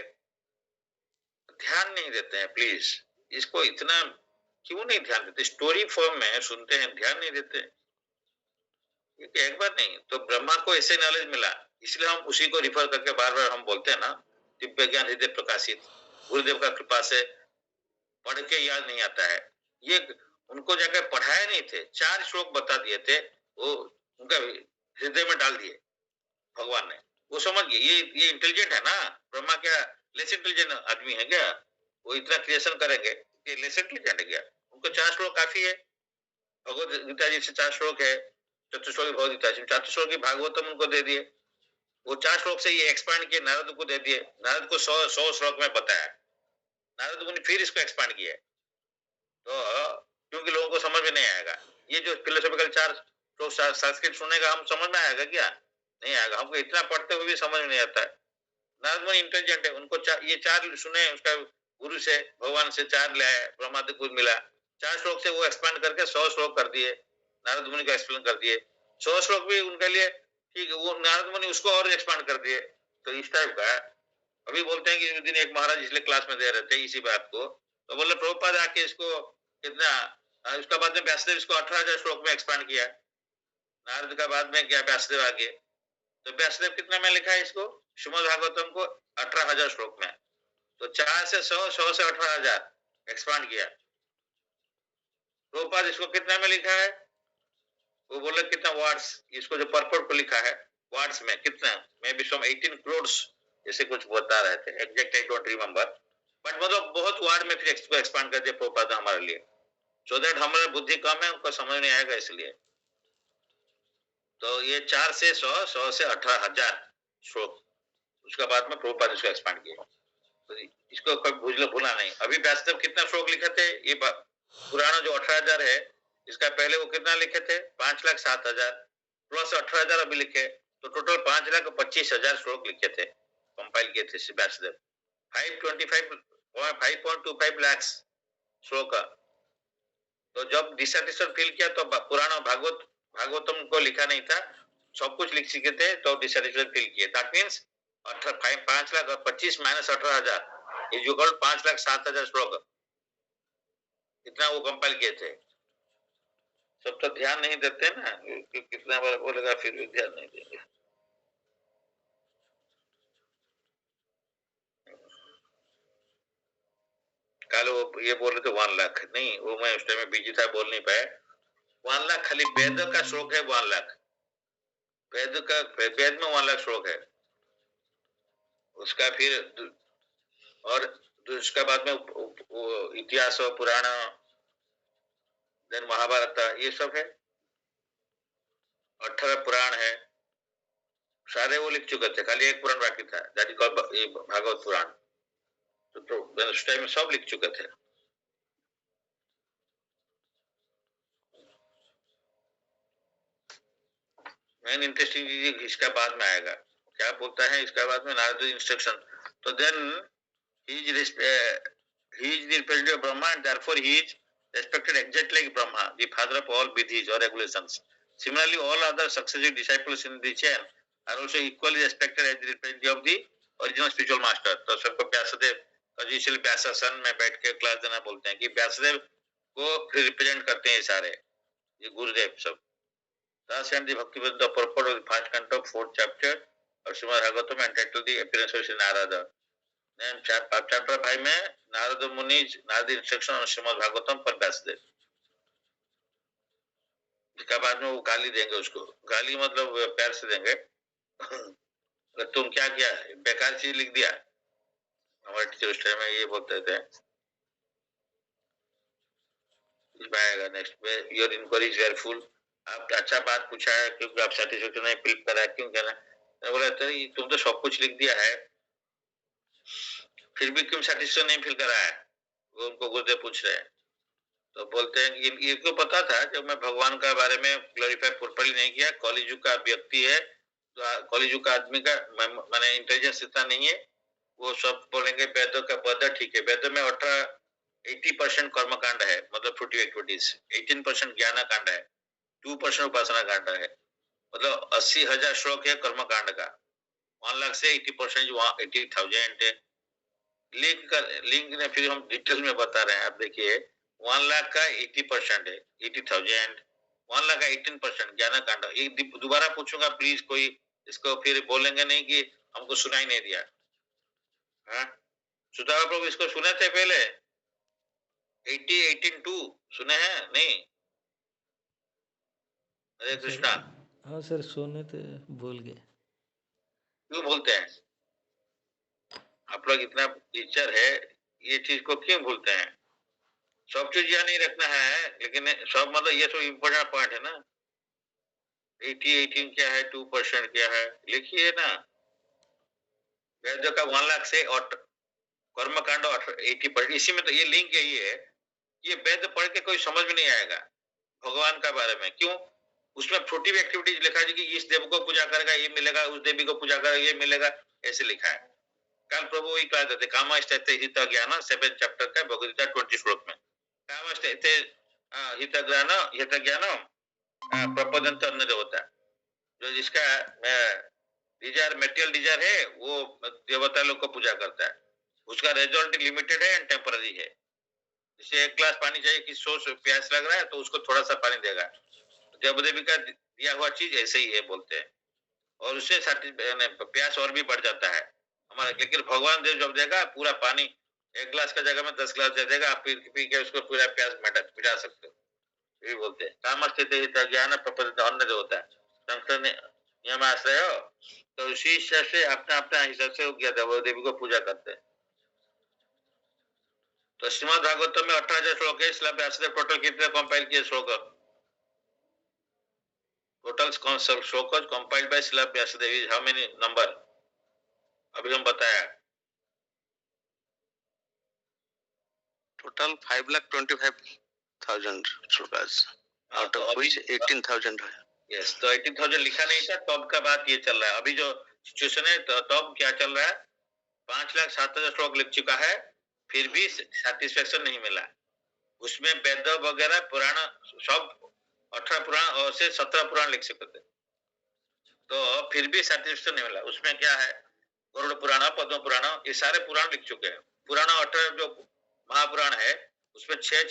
ध्यान नहीं देते हैं। प्लीज इसको इतना क्यों नहीं ध्यान देते, स्टोरी फॉर्म में सुनते हैं, ध्यान नहीं देते। एक बार नहीं तो ब्रह्मा को ऐसे नॉलेज मिला, इसलिए हम उसी को रिफर करके बार बार हम बोलते हैं ना, दिव्य ज्ञान हृदय प्रकाशित, गुरुदेव का कृपा से पढ़ के याद नहीं आता है। ये उनको जाकर पढ़ाए नहीं थे, 4 श्लोक बता दिए थे, वो उनका हृदय में डाल दिए भगवान ने। वो समझ गए ये इंटेलिजेंट है ना, ब्रह्मा क्या लेस इंटेलिजेंट आदमी है क्या, वो इतना क्रिएशन करेंगे, ये लेस इंटेलिजेंट है क्या? उनको 4 श्लोक काफी है। भगवत गीता जी से 4 श्लोक है, चतुश्लोकी भगवत गीता से 4 श्लोक की भागवतम उनको दे दिए, वो 4 श्लोक से ये एक्सपांड किए, नारद को दे दिए, नारद को 100 श्लोक में बताया, नारद मुनि फिर इसको एक्सपांड किया। तो क्योंकि लोगों को समझ में नहीं आएगा, ये जो फिलोसॉफिकल 4 श्लोक संस्कृत सुनेगा, हम समझ में आएगा क्या? नहीं आएगा, हमको इतना पढ़ते हुए भी समझ में नहीं आता है। नारद मुनि इंटेलिजेंट है, उनको ये 4 सुने, उसका गुरु से भगवान से 4 लाए, ब्रह्मादि को मिला, 4 श्लोक से वो एक्सपांड करके 100 श्लोक कर दिए, नारद मुनि को एक्सप्लेन कर दिए। 100 श्लोक भी उनके लिए ठीक है, वो नारद मुनि उसको और एक्सपांड कर दिए। तो इस टाइप का अभी बोलते हैं कि उस दिन एक महाराज इसलिए क्लास में दे रहे थे इसी बात को, तो बोले प्रभुपाद आके इसको कितना, उसका बाद में व्यासदेव इसको 18,000 श्लोक में एक्सपांड किया, नारद का बाद में क्या व्यासदेव आगे, तो व्यासदेव कितना में लिखा है इसको, श्रीमद् भागवतम को 18,000 श्लोक में, तो 4 से 100, 100 से 18,000 एक्सपांड किया। प्रभुपाद इसको कितना में लिखा है, वो बोले कितना वर्ड्स, इसको जो परपोर्ट को लिखा है वर्ड्स में कितना, मे बी सम 18 करोड़ जैसे कुछ बता रहे थे, exact I don't remember, but मतलब बहुत वर्ड में फिर इसको एक्सपांड कर दिया प्रभुपाद हमारे लिए, सो दैट हमारा बुद्धि कम है, उनको समझ नहीं आएगा इसलिए। तो ये 4 से 100, 100 से 18,000 श्लोक, उसके बाद में प्रभुपाद इसको एक्सपांड किया, तो इसको कभी भूला नहीं। अभी व्यासदेव कितना श्लोक लिखे थे, ये पुराना जो 18,000 है, इसका पहले वो कितना लिखे थे, 5,07,000 प्लस 18,000 अभी लिखे, तो टोटल 5,25,000 श्लोक लिखे थे, कंपाइल किए थे व्यासदेव, 5.25 लाख श्लोक। तो जब डिसैटिस्फैक्शन फील किया तो पुराना भागवतम को लिखा नहीं था, सब कुछ लिख सीखे थे, तो डिसैटिस्फैक्शन फील किए, that means 5,25,000 minus 18,000 is equal 5,07,000 श्लोक, इतना वो कंपाइल किए थे। सब तो ध्यान नहीं देते ना, कितना बार बोलेगा फिर भी ध्यान नहीं देंगे। कल वो ये बोल रहे थे 1 लाख, नहीं वो मैं उस टाइम में बिजी था, बोल नहीं पाया। 1 लाख खाली वेद का श्लोक है, 1 लाख वेद में 1 लाख श्लोक है, उसका फिर और उसका बाद में इतिहास और पुराण, देन महाभारत, ये सब है, 18 पुराण है, सारे वो लिख चुके थे, खाली एक पुराण बाकी था, दैट इज कॉल्ड भागवत पुराण, तो उस टाइम में सब लिख चुके थे। मेन इंटरेस्टिंग चीज इसका बाद में आएगा, क्या बोलता है इसका बाद में, नारद इंस्ट्रक्शन, तो then he is the representative of Brahma and therefore he is respected exactly like Brahma, the father of all vidhis or regulations. Similarly, all other successive disciples in the chain are also equally respected as the representative of the original spiritual master. तो सबको व्यासदेव, इसलिए व्यासासन में बैठ के class देना बोलते हैं कि व्यासदेव को रिप्रेजेंट करते हैं सारे, ये गुरुदेव सब। Thus and the Bhaktivedanta purport of the first canto, 4th chapter of Srimad Bhagavatam entitled the appearance of Sri Narada. Then chapter 5 में नारद मुनि, नारद इंस्ट्रक्शन और श्रीमद् भागवतम पर व्यासदेव, इसके बाद में वो गाली देंगे उसको, गाली मतलब प्यार से देंगे तुम क्या किया, बेकार चीज लिख दिया। हमारे टीचर उस टाइम में ये बोलते थे, इसमें आएगा नेक्स्ट में, your enquiry is very full, आप अच्छा बात पूछा है क्योंकि आप सेटिस्फेक्शन नहीं फील कर रहा है, क्यों कहना, बोला तुम तो सब कुछ लिख दिया है, फिर भी क्यों सेटिस्फेक्शन नहीं फील कर रहा है, वो उनको गुरुदेव पूछ रहे हैं। तो बोलते हैं कि इनको पता था, जब मैं भगवान का बारे में क्लैरिफाई प्रॉपर्ली नहीं किया, कॉलेज का व्यक्ति है, तो कॉलेज का आदमी का माने इंटेलिजेंस इतना नहीं है, वो सब बोलेंगे वेदों का पद ठीक है, वेदों में 80% कर्मकांड है, मतलब फ्रूटिव एक्टिविटीज, 18% ज्ञान कांड है, 2% उपासना कांड है, मतलब 80,000 श्लोक है कर्मकांड का, 1 लाख से 80% 80,000 है। लिंक ने फिर हम डिटेल में बता रहे हैं। आप देखिए 1 लाख का 80% है 80,000, 1 लाख का 18% ज्ञान कांड। एक दोबारा पूछूंगा प्लीज, कोई इसको फिर बोलेंगे नहीं कि हमको सुनाई नहीं दिया। हाँ, सुधाकर प्रभु इसको सुने थे पहले 80 18 2 सुने हैं नहीं? हरे कृष्णा। हाँ सर, सुने थे, भूल गए। क्यों भूलते हैं आप लोग? इतना टीचर है, ये चीज को क्यों भूलते हैं? सब चीज यहाँ नहीं रखना है, लेकिन सब मतलब ये सब इम्पोर्टेंट पॉइंट है ना। 80 18 क्या है, 2% क्या है, लिखिए ना। वेद का 1 लाख से और कर्मकांड 80%, इसी में तो ये लिंक यही है। ये वेद पढ़ के कोई समझ में नहीं आएगा भगवान का बारे में। क्यों? उसमें छोटी भी एक्टिविटीज लिखा है कि इस देव को पूजा करेगा ये मिलेगा, उस देवी को पूजा करेगा ये मिलेगा, ऐसे लिखा है। कल प्रभु वही कहा जाते काम हित ज्ञान 7 चैप्टर का भगवद गीता 20 श्लोक में काम हित ज्ञान प्रपदंत अन्न होता है। जो जिसका डिजायर मेटेरियल डिजायर है वो देवता लोग को पूजा करता है, उसका रिजल्ट लिमिटेड है एंड टेम्पररी है। जैसे 1 गिलास पानी चाहिए, किसी सोच प्यास लग रहा है तो उसको थोड़ा सा पानी देगा, देव देवी का दिया हुआ चीज ऐसे ही है बोलते हैं, और उससे प्यास और भी बढ़ जाता है हमारा। लेकिन भगवान देव जब देगा पूरा पानी 1 गिलास का जगह में 10 गिलास दे देगा, आप पी के उसको पूरा प्यास मिटा सकते हो। ये बोलते हैं कामस्थित ज्ञान प्रपंच अन्न जो होता है संस्कृत ने नियम आश्रय हो, तो उसी हिसाब से अपना अपना हिसाब से देव देवी को पूजा करते हैं। तो श्रीमद भागवतम में 18,000 श्लोक है, श्लोक व्यासदेव टोटल कितने कंपाइल किए श्लोक? टोटल श्लोक compiled by Srila Vyasadeva is how many number? अभी हम बताया टोटल 5,25,000 श्लोकास, आउट ऑफ व्हिच 18,000 है। यस, तो 18,000 लिखा नहीं था तब का बात ये चल रहा है। अभी जो सिचुएशन है तब क्या चल रहा है, 5,07,000 श्लोक लिख चुका है, फिर भी सेटिस्फेक्शन नहीं मिला। उसमें वेद वगैरह पुराण सब 18 पुराण और से 17 पुराण लिख सकते थे, तो फिर भी सेटिस्फेक्शन नहीं मिला। उसमें क्या है, गरुड़ पुराण, पद्म पुराण, ये सारे पुराण लिख चुके हैं। पुराण 18 जो महापुराण है उसमें 6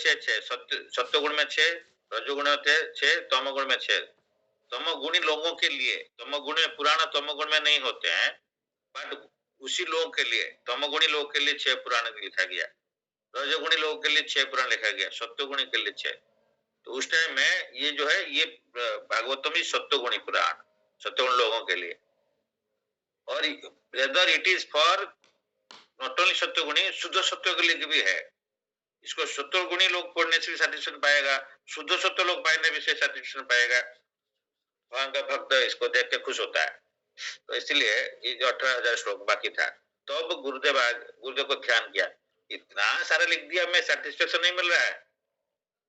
सत्वगुण में 6, रजोगुण में 6, तमोगुण में 6। तमोगुणी लोगों के लिए, तमोगुण में पुराण तमोगुण में नहीं होते हैं, बट उसी लोगों के लिए, तमोगुणी लोगों के लिए 6 पुराण लिखा गया, रजोगुणी लोगों के लिए 6 पुराण लिखा गया, सत्वगुणी के लिए 6। तो उस टाइम में ये जो है ये भागवतम ही सत्वगुणी पुराण, सत्वगुण लोगों के लिए। और whether it is for not only सत्वगुणी, शुद्ध सत्व के लिए भी है। इसको सत्वगुणी लोग पढ़ने से भी सेटिस्फेक्शन पाएगा, शुद्ध सत्व लोग पढ़ने भी से सेटिस्फेक्शन पाएगा। भगवान का भक्त इसको देख के खुश होता है। तो इसलिए ये जो 18,000 श्लोक बाकी था, तो अब गुरुदेव को ध्यान किया, इतना सारा लिख दिया, मैं सेटिस्फेक्शन नहीं मिल रहा है।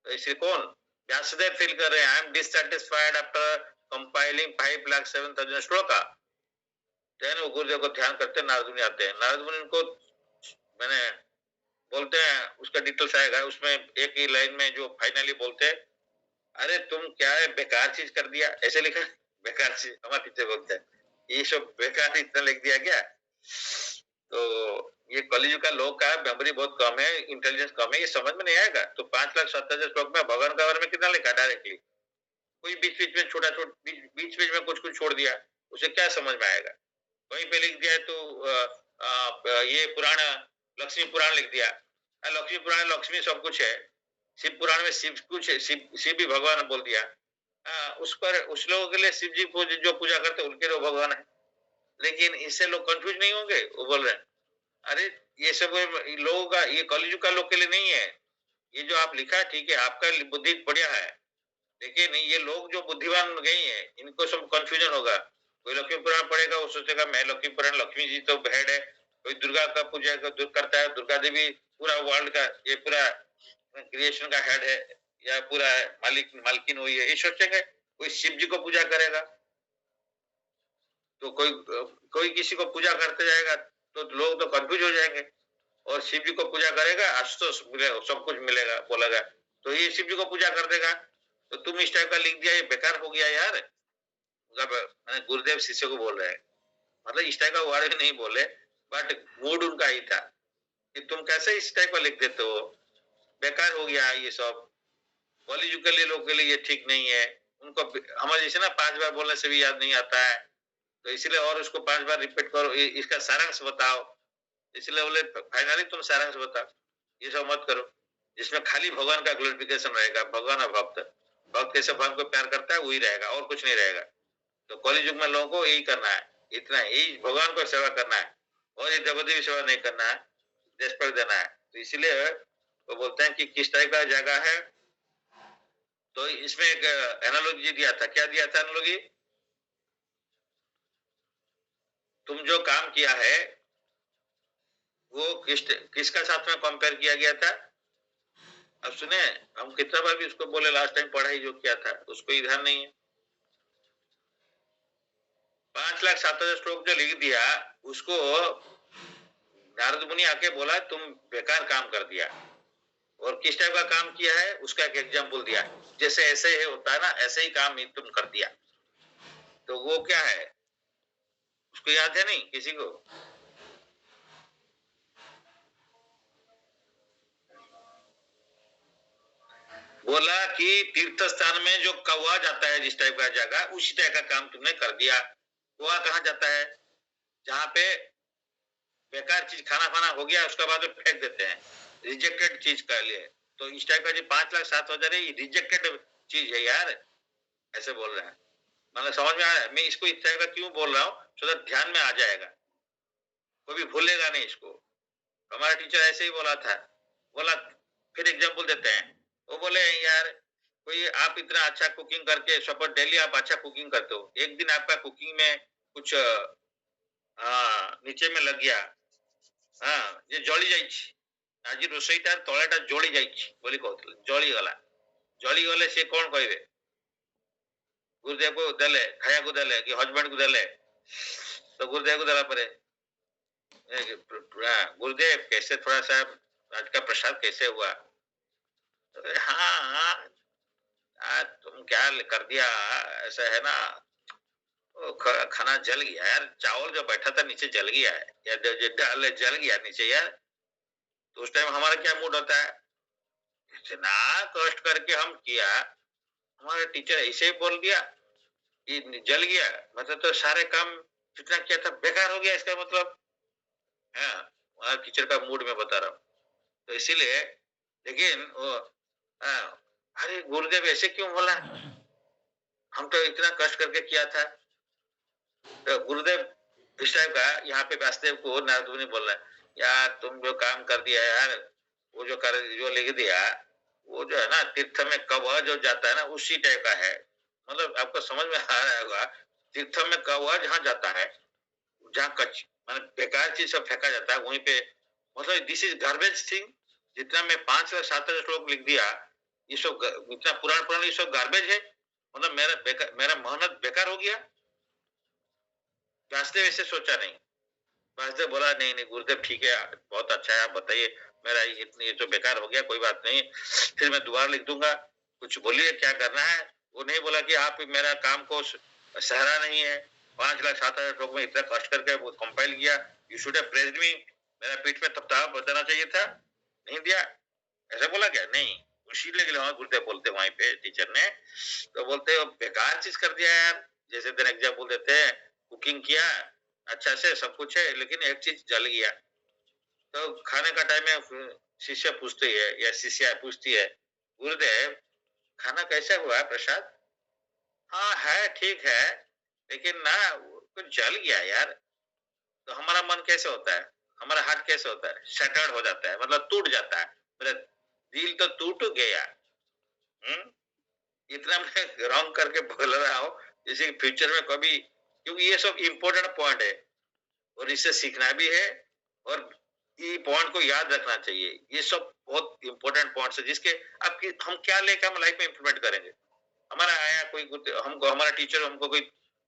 तो इसलिए कौन व्यासदेव फील कर रहे हैं, I am dissatisfied after compiling 5,07,000 श्लोका। देन वो गुरुदेव को ध्यान करते नारद मुनि आते हैं। नारद मुनि को मैंने बोलते हैं, उसका डिटेल्स आएगा उसमें, एक ही लाइन में जो फाइनली बोलते हैं, अरे तुम क्या है बेकार चीज कर दिया, ऐसे लिखा बेकार चीज। हमारे टीचर बोलते हैं ये सब बेकार इतना लिख दिया क्या? तो ये कलयुग का लोग का मेमोरी बहुत कम है, इंटेलिजेंस कम है, ये समझ में नहीं आएगा। तो 5,07,000 श्लोक में भगवान के बारे में कितना लिखा डायरेक्टली, कोई बीच बीच में छोटा बीच बीच में कुछ कुछ छोड़ दिया, उसे क्या समझ में आएगा? वहीं पे लिख दिया है तो ये पुराण लक्ष्मी पुराण लिख दिया, लक्ष्मी पुराण लक्ष्मी सब कुछ है, शिव पुराण में शिव कुछ है, शिव भी भगवान बोल दिया। उस पर उस लोगों के लिए शिव जी जो पूजा करते उनके लिए भगवान है। लेकिन इससे लोग कंफ्यूज नहीं होंगे? वो बोल रहे हैं अरे ये सब लोगों का, ये कलयुग का लोग के लिए नहीं है, ये जो आप लिखा है ठीक है, आपका बुद्धि बढ़िया है, लेकिन ये लोग जो बुद्धिमान नहीं है इनको सब कंफ्यूजन होगा। कोई लक्ष्मी पुराण पढ़ेगा वो सोचेगा मैं लक्ष्मी पुराण, लक्ष्मी जी तो हेड है। कोई दुर्गा का पूजा करता है, दुर्गा देवी पूरा वर्ल्ड का, ये पूरा क्रिएशन का हेड है या पूरा मालकिन हुई है, ये सोचेंगे। कोई शिव जी को पूजा करेगा तो कोई किसी को पूजा करते जाएगा तो लोग तो कंफ्यूज हो जाएंगे, और शिव जी को पूजा करेगा आशुतोष मिलेगा, सब कुछ मिलेगा बोलेगा, तो ये शिव जी को पूजा कर देगा। तो तुम इस टाइप का लिख दिया, ये बेकार हो गया यार। मैंने गुरुदेव शिष्य को बोल रहे हैं, मतलब इस टाइप का वर्ड भी नहीं बोले, बट मूड उनका ही था कि तुम कैसे इस टाइप का लिख देते हो, बेकार हो गया ये सब, कॉलेज के लिए लोग के लिए ये ठीक नहीं है। उनको हमारे जैसे ना 5 बार बोलने से भी याद नहीं आता है, तो इसलिए और उसको 5 बार रिपीट करो, इसका सारांश बताओ। इसलिए बोले फाइनली तुम सारांश बताओ, ये सब मत करो जिसमें खाली भगवान का ग्लोरिफिकेशन रहेगा। भगवान और भक्त, भक्त कैसे भगवान को प्यार करता है वही रहेगा और कुछ नहीं रहेगा। तो कॉलेज युग में लोगों को यही करना है, इतना यही भगवान को सेवा करना है, और ये देवदेवी सेवा नहीं करना है, रेस्पेक्ट देना है। तो इसलिए वो बोलते हैं कि किस टाइप का जगह है। तो इसमें एक एनालॉजी दिया था, क्या दिया था एनालॉजी, तुम जो काम किया है वो किसका साथ में कंपेयर किया गया था। अब सुने, हम कितना बार भी उसको बोले, लास्ट टाइम पढ़ाई जो किया था उसको ही ध्यान नहीं है। 5,07,000 श्लोक जो लिख दिया उसको नारद मुनि आके बोला तुम बेकार काम कर दिया, और किस टाइप का काम किया है उसका एक एग्जाम्पल दिया, जैसे ऐसे ही होता है ना ऐसे ही काम ही तुम कर दिया। तो वो क्या है उसको याद है नहीं किसी को। बोला कि तीर्थ स्थान में जो कौवा जाता है जिस टाइप का जगह, उसी टाइप का काम तुमने कर दिया। कौवा कहाँ जाता है, जहाँ पे बेकार चीज खाना खाना हो गया उसके बाद फेंक देते हैं, रिजेक्टेड चीज का लिए। तो इस टाइप का जो 5,07,000 है ये रिजेक्टेड चीज है यार, ऐसे बोल रहे हैं। मतलब समझ में आया मैं इसको इस टाइप का क्यों बोल रहा हूँ, तो ध्यान में आ जाएगा, कोई भूलेगा नहीं इसको। हमारा टीचर ऐसे ही बोला था, बोला फिर एग्जाम्पल देते हैं। वो बोले यार कोई आप इतना अच्छा कुकिंग करके सपोज डेली आप अच्छा कुकिंग करते हो, एक दिन आपका कुकिंग में कुछ नीचे में लग गया, ये जली जाइछि, आज रोसईटा तलेटा जली जाइछि बोली कहते, जली गला, जली गले से कौन कहबे, गुरुदेव को देले खाया को देले कि हस्बैंड को देले, तो गुरुदेव को देला परे गुरुदेव कैसे थोड़ा सा आज का प्रसाद कैसे हुआ। हाँ तुम क्या कर दिया, ऐसा है ना, खाना जल गया यार, चावल जो बैठा था नीचे जल गया है, या डाल जल गया नीचे यार। तो उस टाइम हमारा क्या मूड होता है, इतना कष्ट करके हम किया, हमारे टीचर ऐसे ही बोल दिया कि जल गया, मतलब तो सारे काम जितना किया था बेकार हो गया, इसका मतलब है। हमारे टीचर का मूड में बता रहा हूँ। तो इसीलिए लेकिन वो अरे गुरुदेव ऐसे क्यों बोला, हम तो इतना कष्ट करके किया था। तो गुरुदेव इस टाइप का यहाँ पे व्यासदेव को नारद मुनि बोल रहा है, यार तुम जो काम कर दिया यार, वो जो कर जो लिख दिया वो जो है ना तीर्थ में कौवा जो जाता है ना उसी टाइप का है। मतलब आपको समझ में आ रहा होगा, तीर्थ में कौवा जहाँ जाता है, जहाँ कच्ची मतलब बेकार चीज सब फेंका जाता है वहीं पे, मतलब दिस इज गार्बेज थिंग। जितना मैं 5,07,000 श्लोक लिख दिया, ये सब इतना पुराना पुराना ये सब गार्बेज है, मतलब मेरा मेहनत बेकार हो गया। व्यासदेव ऐसे सोचा नहीं, व्यासदेव बोला नहीं नहीं गुरुदेव ठीक है, बहुत अच्छा है, आप बताइए, मेरा इतनी ये तो बेकार हो गया, कोई बात नहीं, फिर मैं दोबारा लिख दूंगा, कुछ बोलिए क्या करना है। वो नहीं बोला कि आप मेरा काम को सहारा नहीं है, 5,07,000 लोग में इतना कष्ट करके वो कंपाइल किया, यू शुड हैव प्रेज्ड मी, मेरा पीठ में थपथपा बताना चाहिए था, नहीं दिया, ऐसा बोला क्या, नहीं। इसीलिए गुरुदेव बोलते वहीं पे टीचर ने, तो बोलते बेकार चीज कर दिया यार। जैसे दिन एग्जाम्पल देते हैं, कुकिंग किया अच्छा से सब कुछ है, लेकिन एक चीज जल गया। तो खाने का टाइम में शिष्य पूछती है या शिष्या पूछती है, गुरुदेव खाना कैसा हुआ प्रसाद, हाँ है ठीक है, लेकिन ना कुछ जल गया यार। तो हमारा मन कैसे होता है, हमारा हार्ट कैसे होता है, शटर्ड हो जाता है, मतलब टूट जाता है, मेरा दिल तो टूट गया। इतना मैं रॉन्ग करके बोल रहा हूँ जैसे फ्यूचर में कभी, क्योंकि ये सब इम्पोर्टेंट पॉइंट है और इससे सीखना भी है, और ये पॉइंट को याद रखना चाहिए। ये सब बहुत इंपॉर्टेंट पॉइंट्स है जिसके आपकी हम क्या लेकर हम लाइफ में इंप्लीमेंट करेंगे। हमारा आया कोई हमको हमारा टीचर हमको कोई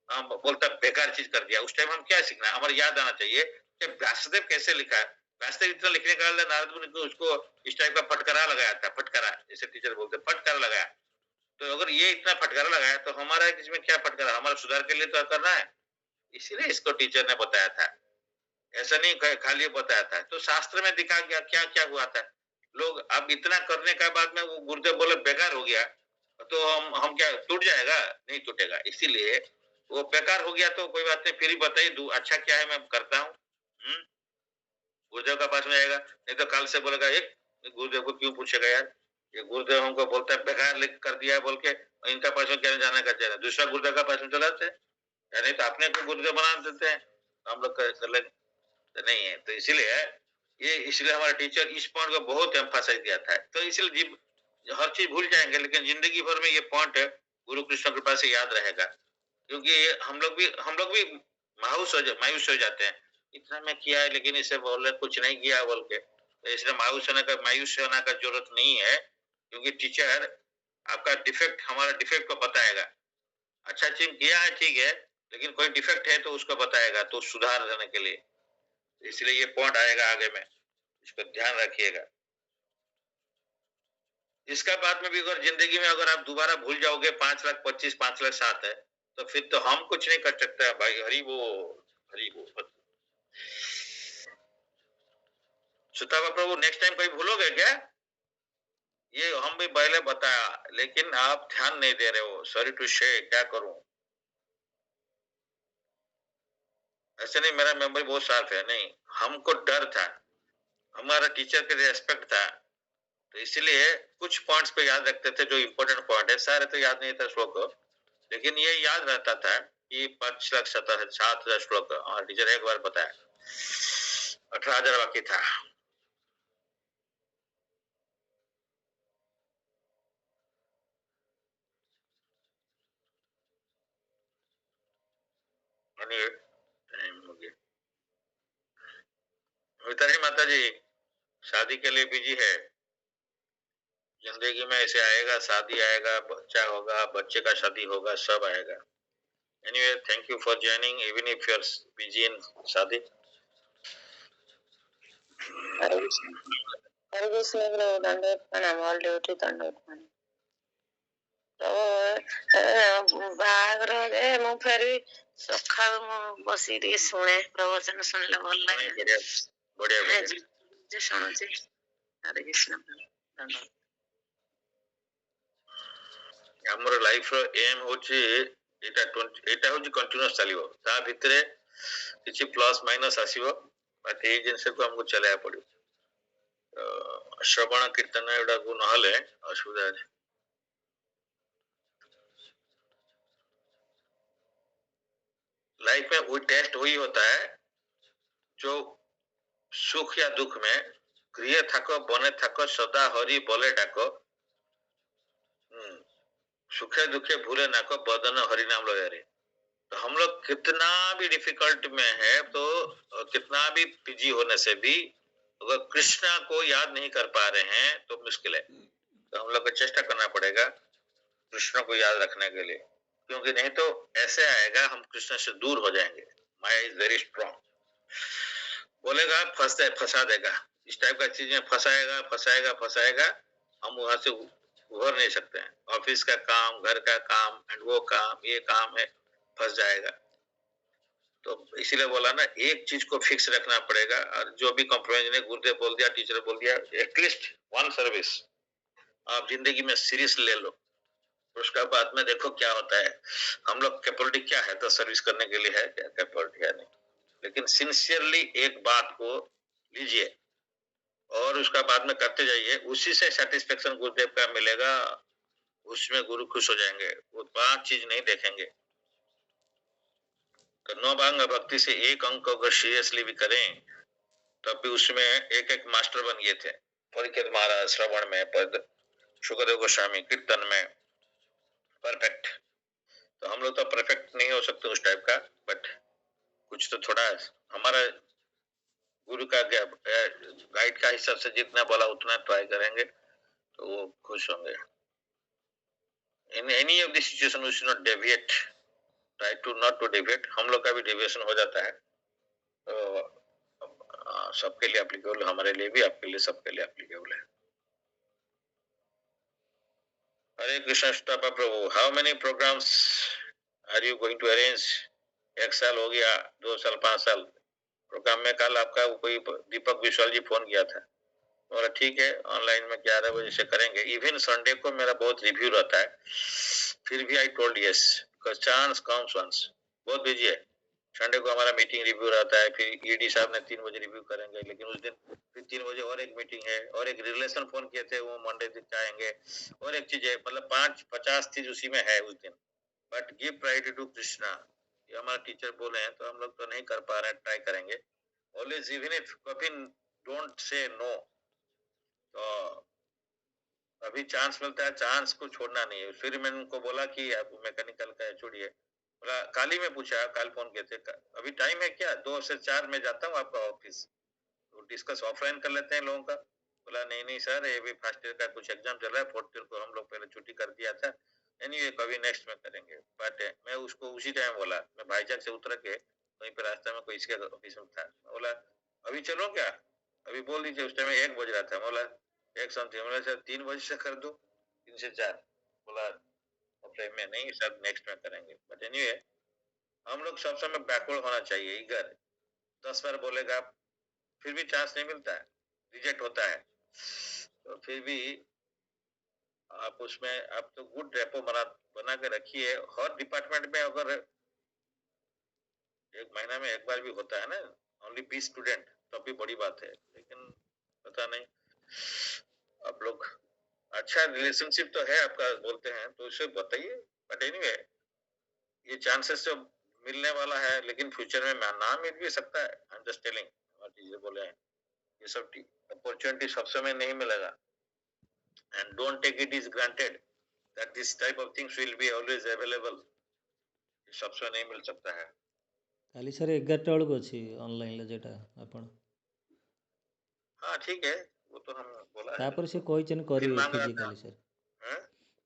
बोलता बेकार चीज कर दिया, उस टाइम हम क्या सीखना है, हमारे याद आना चाहिए कि व्यासदेव कैसे लिखा है। व्यासदेव इतना लिखने का नारद मुनि को उसको इस टाइप का फटकारा लगाया था, फटकारा जैसे टीचर बोलते फटकारा लगाया, तो अगर ये इतना फटकारा लगाया तो हमारा इसमें क्या फटकारा, हमारा सुधार के लिए तो करना है, इसीलिए इसको टीचर ने बताया था, ऐसा नहीं खाली बताया था। तो शास्त्र में दिखा गया क्या क्या हुआ था। लोग अब इतना करने के बाद में वो गुरुदेव बोले बेकार हो गया, तो हम क्या टूट जाएगा, नहीं टूटेगा। इसीलिए वो बेकार हो गया तो कोई बात नहीं, फिर ही बताइए दू अच्छा क्या है मैं करता हूँ। गुरुदेव का पास में आएगा, नहीं तो कल से बोलेगा एक गुरुदेव को क्यों पूछेगा यार, ये गुरुदेव हमको बोलता है बेकार लिख कर दिया बोल के, इनका पास में क्या जाने का चाहिए, दूसरा गुरुदेव का पास में चलाते हैं, या नहीं तो अपने को गुरुदेव बना देते हैं, हम लोग कर लेंगे, तो नहीं है। तो इसीलिए ये, इसलिए हमारा टीचर इस पॉइंट को बहुत एम्फासाइज दिया था। तो इसलिए हर चीज भूल जाएंगे, लेकिन जिंदगी भर में ये पॉइंट गुरु कृष्ण कृपा से याद रहेगा, क्योंकि हम लोग भी मायूस हो जाते हैं, इतना मैं किया है लेकिन इसे बोले कुछ नहीं किया बोल के। तो इसलिए मायूस होने का जरूरत नहीं है, क्योंकि टीचर आपका डिफेक्ट, हमारा डिफेक्ट को बताएगा। अच्छा चीज किया है ठीक है, लेकिन कोई डिफेक्ट है तो उसको बताएगा, तो सुधार करने के लिए। इसलिए ये पॉइंट आएगा आगे में, इसको ध्यान रखिएगा। इसका बाद में भी अगर जिंदगी में अगर आप दोबारा भूल जाओगे 5,25,000 5,07,000 है, तो फिर तो हम कुछ नहीं कर सकते हैं भाई। हरी वो हरी वो सुतावा प्रभु, नेक्स्ट टाइम कोई भूलोगे क्या? ये हम भी पहले बताया, लेकिन आप ध्यान नहीं दे रहे हो। सॉरी टू से, क्या करूं? ऐसे नहीं, मेरा मेमोरी बहुत शार्प है, नहीं हमको डर था, हमारा टीचर के रेस्पेक्ट था, तो इसलिए कुछ पॉइंट्स पे याद रखते थे जो इम्पोर्टेंट पॉइंट है। सारे तो याद नहीं था श्लोक, लेकिन ये याद रहता था कि 5,07,000 श्लोक, और टीचर एक बार बताया 18,000 बाकी था। टाइम हो गया। मिताली माता जी शादी के लिए बिजी है, जिंदगी में ऐसे आएगा, शादी आएगा, बच्चा होगा, बच्चे का शादी होगा, सब आएगा। Anyway, thank you for joining even if you are busy in शादी। हरे कृष्ण प्रभु, दंडवत प्रणाम, ऑल ड्यूटी दंडवत प्रणाम। तो बाहागर ମୁଁ ଫେରିବି ସକାଳୁ ମୁଁ ବସି ଟିକେ ଶୁଣେ, ପ୍ରବଚନ ଶୁଣିଲେ ଭଲ ଲାଗେ। बढ़िया बढ़िया बढ़िया। ଯେ ଶୁଣୁଛି। ହରେ କୃଷ୍ଣ ଦଣ୍ଡବତ। ଆମର ଲାଇଫ ର ଏମ୍ ହଉଛି ଏଇଟା ହଉଛି କଣ୍ଟିନ୍ୟୁଅସ୍ ଚାଲିବ, ତା ଭିତରେ କିଛି ପ୍ଲସ୍ ମାଇନସ୍ ଆସିବ, ବାକି ଏଇ ଜିନିଷକୁ ଆମକୁ ଚଲେଇବାକୁ ପଡିବ। ଶ୍ରବଣ କୀର୍ତ୍ତନ ଏଗୁଡାକୁ ନହେଲେ ଅସୁବିଧା ଅଛି। लाइफ में वो टेस्ट वही होता है जो सुख या दुख में गृह थाको बने थाको सदा हरि बोले डाको, सुखे दुखे भूले नाको बदन हरि नाम लो यारे। तो हम लोग कितना भी डिफिकल्ट में है, तो कितना भी पीजी होने से भी अगर कृष्णा को याद नहीं कर पा रहे हैं तो मुश्किल है। तो हम लोग को चेष्टा करना पड़ेगा कृष्ण को याद रखने के लिए, क्योंकि नहीं तो ऐसे आएगा हम कृष्ण से दूर हो जाएंगे। माया इज वेरी स्ट्रॉन्ग, बोलेगा फंसा देगा, इस टाइप का चीज में फंसाएगा फंसाएगा फंसाएगा, हम वहां से उभर नहीं सकते हैं। ऑफिस का काम, घर का काम, एंड वो काम, ये काम है, फंस जाएगा। तो इसीलिए बोला ना, एक चीज को फिक्स रखना पड़ेगा, और जो भी कॉम्प्रोमाइज ने गुरुदेव बोल दिया, टीचर बोल दिया, एटलीस्ट वन सर्विस आप जिंदगी में सीरियस ले लो, उसका बाद में देखो क्या होता है। हम लोग कैपेबिलिटी क्या है तो सर्विस करने के लिए है, क्या कैपेबिलिटी है नहीं, लेकिन सिंसियरली एक बात को लीजिए और उसका बाद में करते जाइए, उसी से सेटिस्फेक्शन गुरुदेव का मिलेगा, उसमें गुरु खुश हो जाएंगे। वो 5 चीज नहीं देखेंगे। तो 9 भांग भक्ति से एक अंक अगर सीरियसली भी करें तब भी उसमें एक एक मास्टर बन गए थे। परीक्षित महाराज श्रवण में, पद सुखदेव गोस्वामी कीर्तन में परफेक्ट। तो हम लोग तो परफेक्ट नहीं हो सकते उस टाइप का, बट कुछ तो थोड़ा हमारा गुरु का गाइड का हिसाब से जितना बोला उतना ट्राई करेंगे तो वो खुश होंगे। In any of the situation we should not deviate, try to not to deviate. हम लोग का भी डेविएशन हो जाता है, तो सबके लिए एप्लीकेबल, हमारे लिए भी, आपके लिए, सबके लिए एप्लीकेबल है। Hare Krishna Stapa Prabhu, how many programs are you going to arrange? 1 साल हो गया, 2 साल, 5 साल प्रोग्राम में। कल आपका कोई दीपक विशाल जी फोन किया था, बोला ठीक है ऑनलाइन में 11 बजे से करेंगे। इवन संडे को मेरा बहुत रिव्यू रहता है, फिर भी I told yes because chance comes once. बहुत बिजी है, संडे को हमारा मीटिंग रिव्यू रहता है, फिर ईडी साहब ने 3 बजे रिव्यू करेंगे, लेकिन उस दिन फिर 3 बजे और एक मीटिंग है, और एक रिलेशन फोन किए थे वो मंडे दिन आएंगे, और एक चीज है, मतलब 5-50 चीज उसी में है उस दिन। But give priority to Krishna, ये हमारा टीचर बोले हैं, तो हम लोग तो नहीं कर पा रहे हैं, ट्राई करेंगे। ऑलवेज इवन इफ कभी डोंट से नो, तो अभी चांस मिलता है, चांस को छोड़ना नहीं है। फिर मैंने उनको बोला कि आप मैकेनिकल का एचओडी है, बोला काल ही में पूछा, काल फोन किए थे, अभी टाइम है क्या? 2 से 4 में जाता हूँ आपका ऑफिस, तो डिस्कस ऑफलाइन कर लेते हैं लोगों का। बोला नहीं नहीं सर, ये भी फर्स्ट ईयर का कुछ एग्जाम चल रहा है, 4th ईयर को हम लोग पहले छुट्टी कर दिया था, एनीवे कभी नेक्स्ट में करेंगे। बट मैं उसको उसी टाइम बोला, मैं भाईजाग से उतर के वहीं पे रास्ते में कोई इसके ऑफिस में था, बोला अभी चलो क्या, अभी बोल दीजिए। उस टाइम 1 बज रहा था, बोला 1 समथिंग, बोला सर 3 बजे से कर दो, 3 से 4, बोला ऑफलाइन में नहीं सर, नेक्स्ट में करेंगे। बट एनीवे हम लोग सब समय बैकवर्ड होना चाहिए, इगर 10 बार बोलेगा फिर भी चांस नहीं मिलता है, रिजेक्ट होता है, तो फिर भी आप उसमें आप तो गुड रेपो बना के रखिए। हर डिपार्टमेंट में अगर 1 महीना में 1 बार भी होता है ना, ओनली 20 स्टूडेंट, तो भी बड़ी बात है, लेकिन पता नहीं आप लोग, अच्छा रिलेशनशिप तो है आपका बोलते हैं, तो उसे बताइए। बट एनीवे ये चांसेस तो मिलने वाला है, लेकिन फ्यूचर में ना मिल भी सकता है। आई एम जस्ट टेलिंग, चीजें बोले हैं, ये सब अपॉर्चुनिटी सब समय नहीं मिलेगा, and don't take it is granted that this type of things will be always available, सबसे नहीं मिल सकता है। କାଲି ସାର୍ 11ଟା ବେଳକୁ ଅଛି ଅନଲାଇନ୍ରେ ଯେଟା ଆପଣ, हाँ ठीक है, वो तो हम बोला है, ତାପରେ ସେ କହିଛନ୍ତି फिर କରିବେ मांग रहा था। Physically sir. हैं?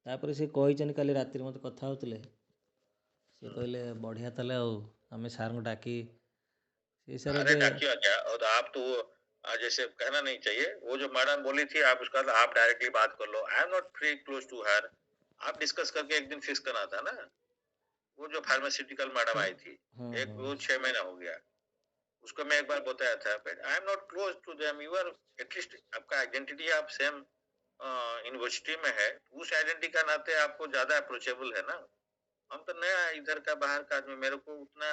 ତାପରେ ସେ କହିଛନ୍ତି କାଲି ରାତିରେ ମୋତେ କଥା ହେଉଥିଲେ, ସେ କହିଲେ ବଢ଼ିଆ ତାହେଲେ ଆଉ ଆମେ ସାର୍ଙ୍କୁ ଡାକି ସେ ସାର୍ अरे ଏବେ डाकिया क्या, और आप तो जैसे कहना नहीं चाहिए, वो जो मैडम बोली थी आप उसका आप डायरेक्टली बात कर लो, I am not free close to her, आप डिस्कस करके एक दिन फिक्स करना था ना। वो जो फार्मास्यूटिकल मैडम आई थी, हाँ एक हाँ वो 6 महीना हो गया, उसको मैं एक बार बताया था, but I am not close to them, you are at least आपका आइडेंटिटी आप सेम यूनिवर्सिटी में है, उस आइडेंटिटी का नाते आपको ज्यादा अप्रोचेबल है ना। हम तो नया इधर का बाहर का आदमी, मेरे को उतना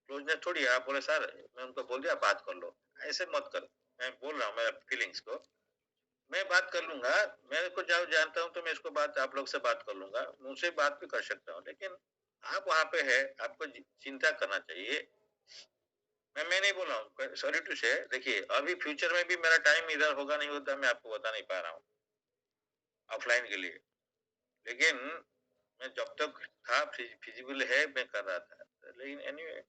क्लोजनेस थोड़ी है। आप बोले सर, मैं उनको बोल दिया बात कर लो, ऐसे मत कर, मैं बोल रहा हूँ मेरा फीलिंग्स को, मैं बात कर लूंगा, मेरे को जब जानता हूँ तो मैं इसको बात आप लोग से बात कर लूंगा, मुझसे बात भी कर सकता हूँ, लेकिन आप वहां पे है, आपको चिंता करना चाहिए। मैं नहीं बोल रहा हूँ, सॉरी टू से, देखिए अभी फ्यूचर में भी मेरा टाइम इधर होगा नहीं होता, मैं आपको बता नहीं पा रहा हूँ ऑफलाइन के लिए, लेकिन मैं जब तक था फिजिबल है मैं कर रहा था, लेकिन एनीवे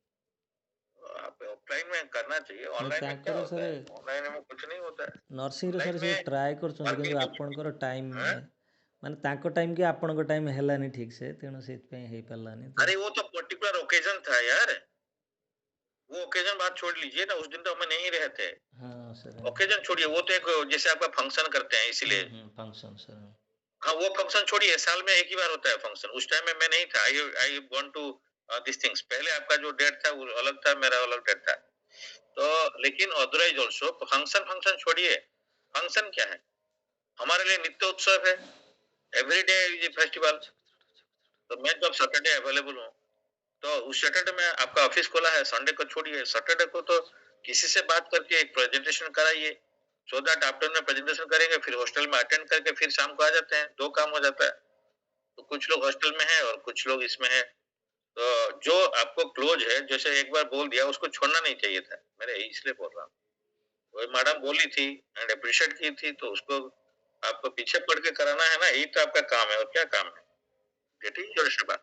आप ऑफलाइन में करना चाहिए। ऑनलाइन में क्या ତାଙ୍କର होता ସାର୍ है, ऑनलाइन में कुछ नहीं होता है। ନର୍ସିଂରେ ऑनलाइन ସାର୍ ସେ में ଟ୍ରାଏ କରୁଛନ୍ତି, କିନ୍ତୁ वर्किंग ଆପଣଙ୍କର ଟାଇମ୍ है? ମାନେ ତାଙ୍କ ଟାଇମ୍ କି ଆପଣଙ୍କ ଟାଇମ୍ ହେଲାନି ଠିକ୍ ସେ, ତେଣୁ ସେଥିପାଇଁ ହେଇପାରିଲାନି ତ। अरे वो तो पर्टिकुलर ओकेजन था यार, वो ओकेजन बात छोड़ लीजिए ना, उस दिन तो हम नहीं रहे थे, हाँ सर, ओकेजन छोड़िए, वो तो एक जैसे आपका फंक्शन करते हैं इसीलिए। फंक्शन सर, हाँ वो फंक्शन छोड़िए, साल में एक ही बार होता है फंक्शन, उस टाइम में मैं नहीं था। I want to this things, पहले आपका जो डेट था वो अलग था, मेरा अलग डेट था, तो लेकिन अदरवाइज ऑल्सो फंक्शन फंक्शन छोड़िए, फंक्शन क्या है हमारे लिए, नित्य उत्सव है, एवरीडे इज फेस्टिवल। तो मैं जब सैटरडे अवेलेबल हूँ, तो उस सैटरडे में आपका ऑफिस खोला है, संडे को छोड़िए, सैटरडे को तो किसी से बात करके एक प्रेजेंटेशन कराइए, सो दैट आफ्टरनून में प्रेजेंटेशन करेंगे, फिर हॉस्टल में अटेंड करके फिर शाम को आ जाते हैं, 2 काम हो जाता है। तो कुछ लोग हॉस्टल में है और कुछ लोग इसमें है, तो जो आपको क्लोज है, जैसे एक बार बोल दिया उसको छोड़ना नहीं चाहिए था, मेरे इसलिए बोल रहा हूँ। वही मैडम बोली थी एंड अप्रिशिएट की थी, तो उसको आपको पीछे पड़ के कराना है ना, यही तो आपका काम है, और क्या काम है, गेटिंग योर शबा।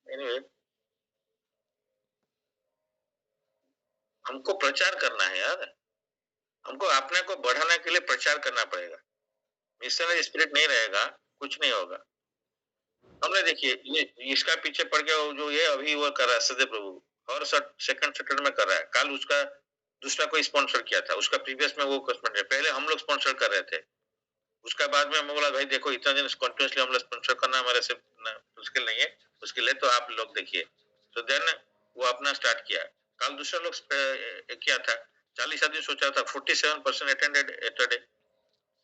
एनीवे हमको प्रचार करना है यार, हमको अपने को बढ़ाने के लिए प्रचार करना पड़ेगा, मिशनरी स्पिरिट नहीं रहेगा कुछ नहीं होगा। हमने देखिए ये इसका पीछे पड़ गया, जो ये अभी वो कर रहा है सदे प्रभु, और सेकंड सैटरडे में कर रहा है, कल उसका दूसरा कोई स्पॉन्सर किया था, उसका प्रीवियस में वो पहले हम लोग स्पॉन्सर कर रहे थे, उसका बाद में मैं बोला भाई देखो इतना दिन कंटिन्यूसली हम लोग स्पॉन्सर करना हमारे से मुश्किल नहीं है, मुश्किल है तो आप लोग देखिए। तो देन वो अपना स्टार्ट किया। कल दूसरा लोग किया था 40 आदमी सोचा था, 47% अटेंडेड एटरडे।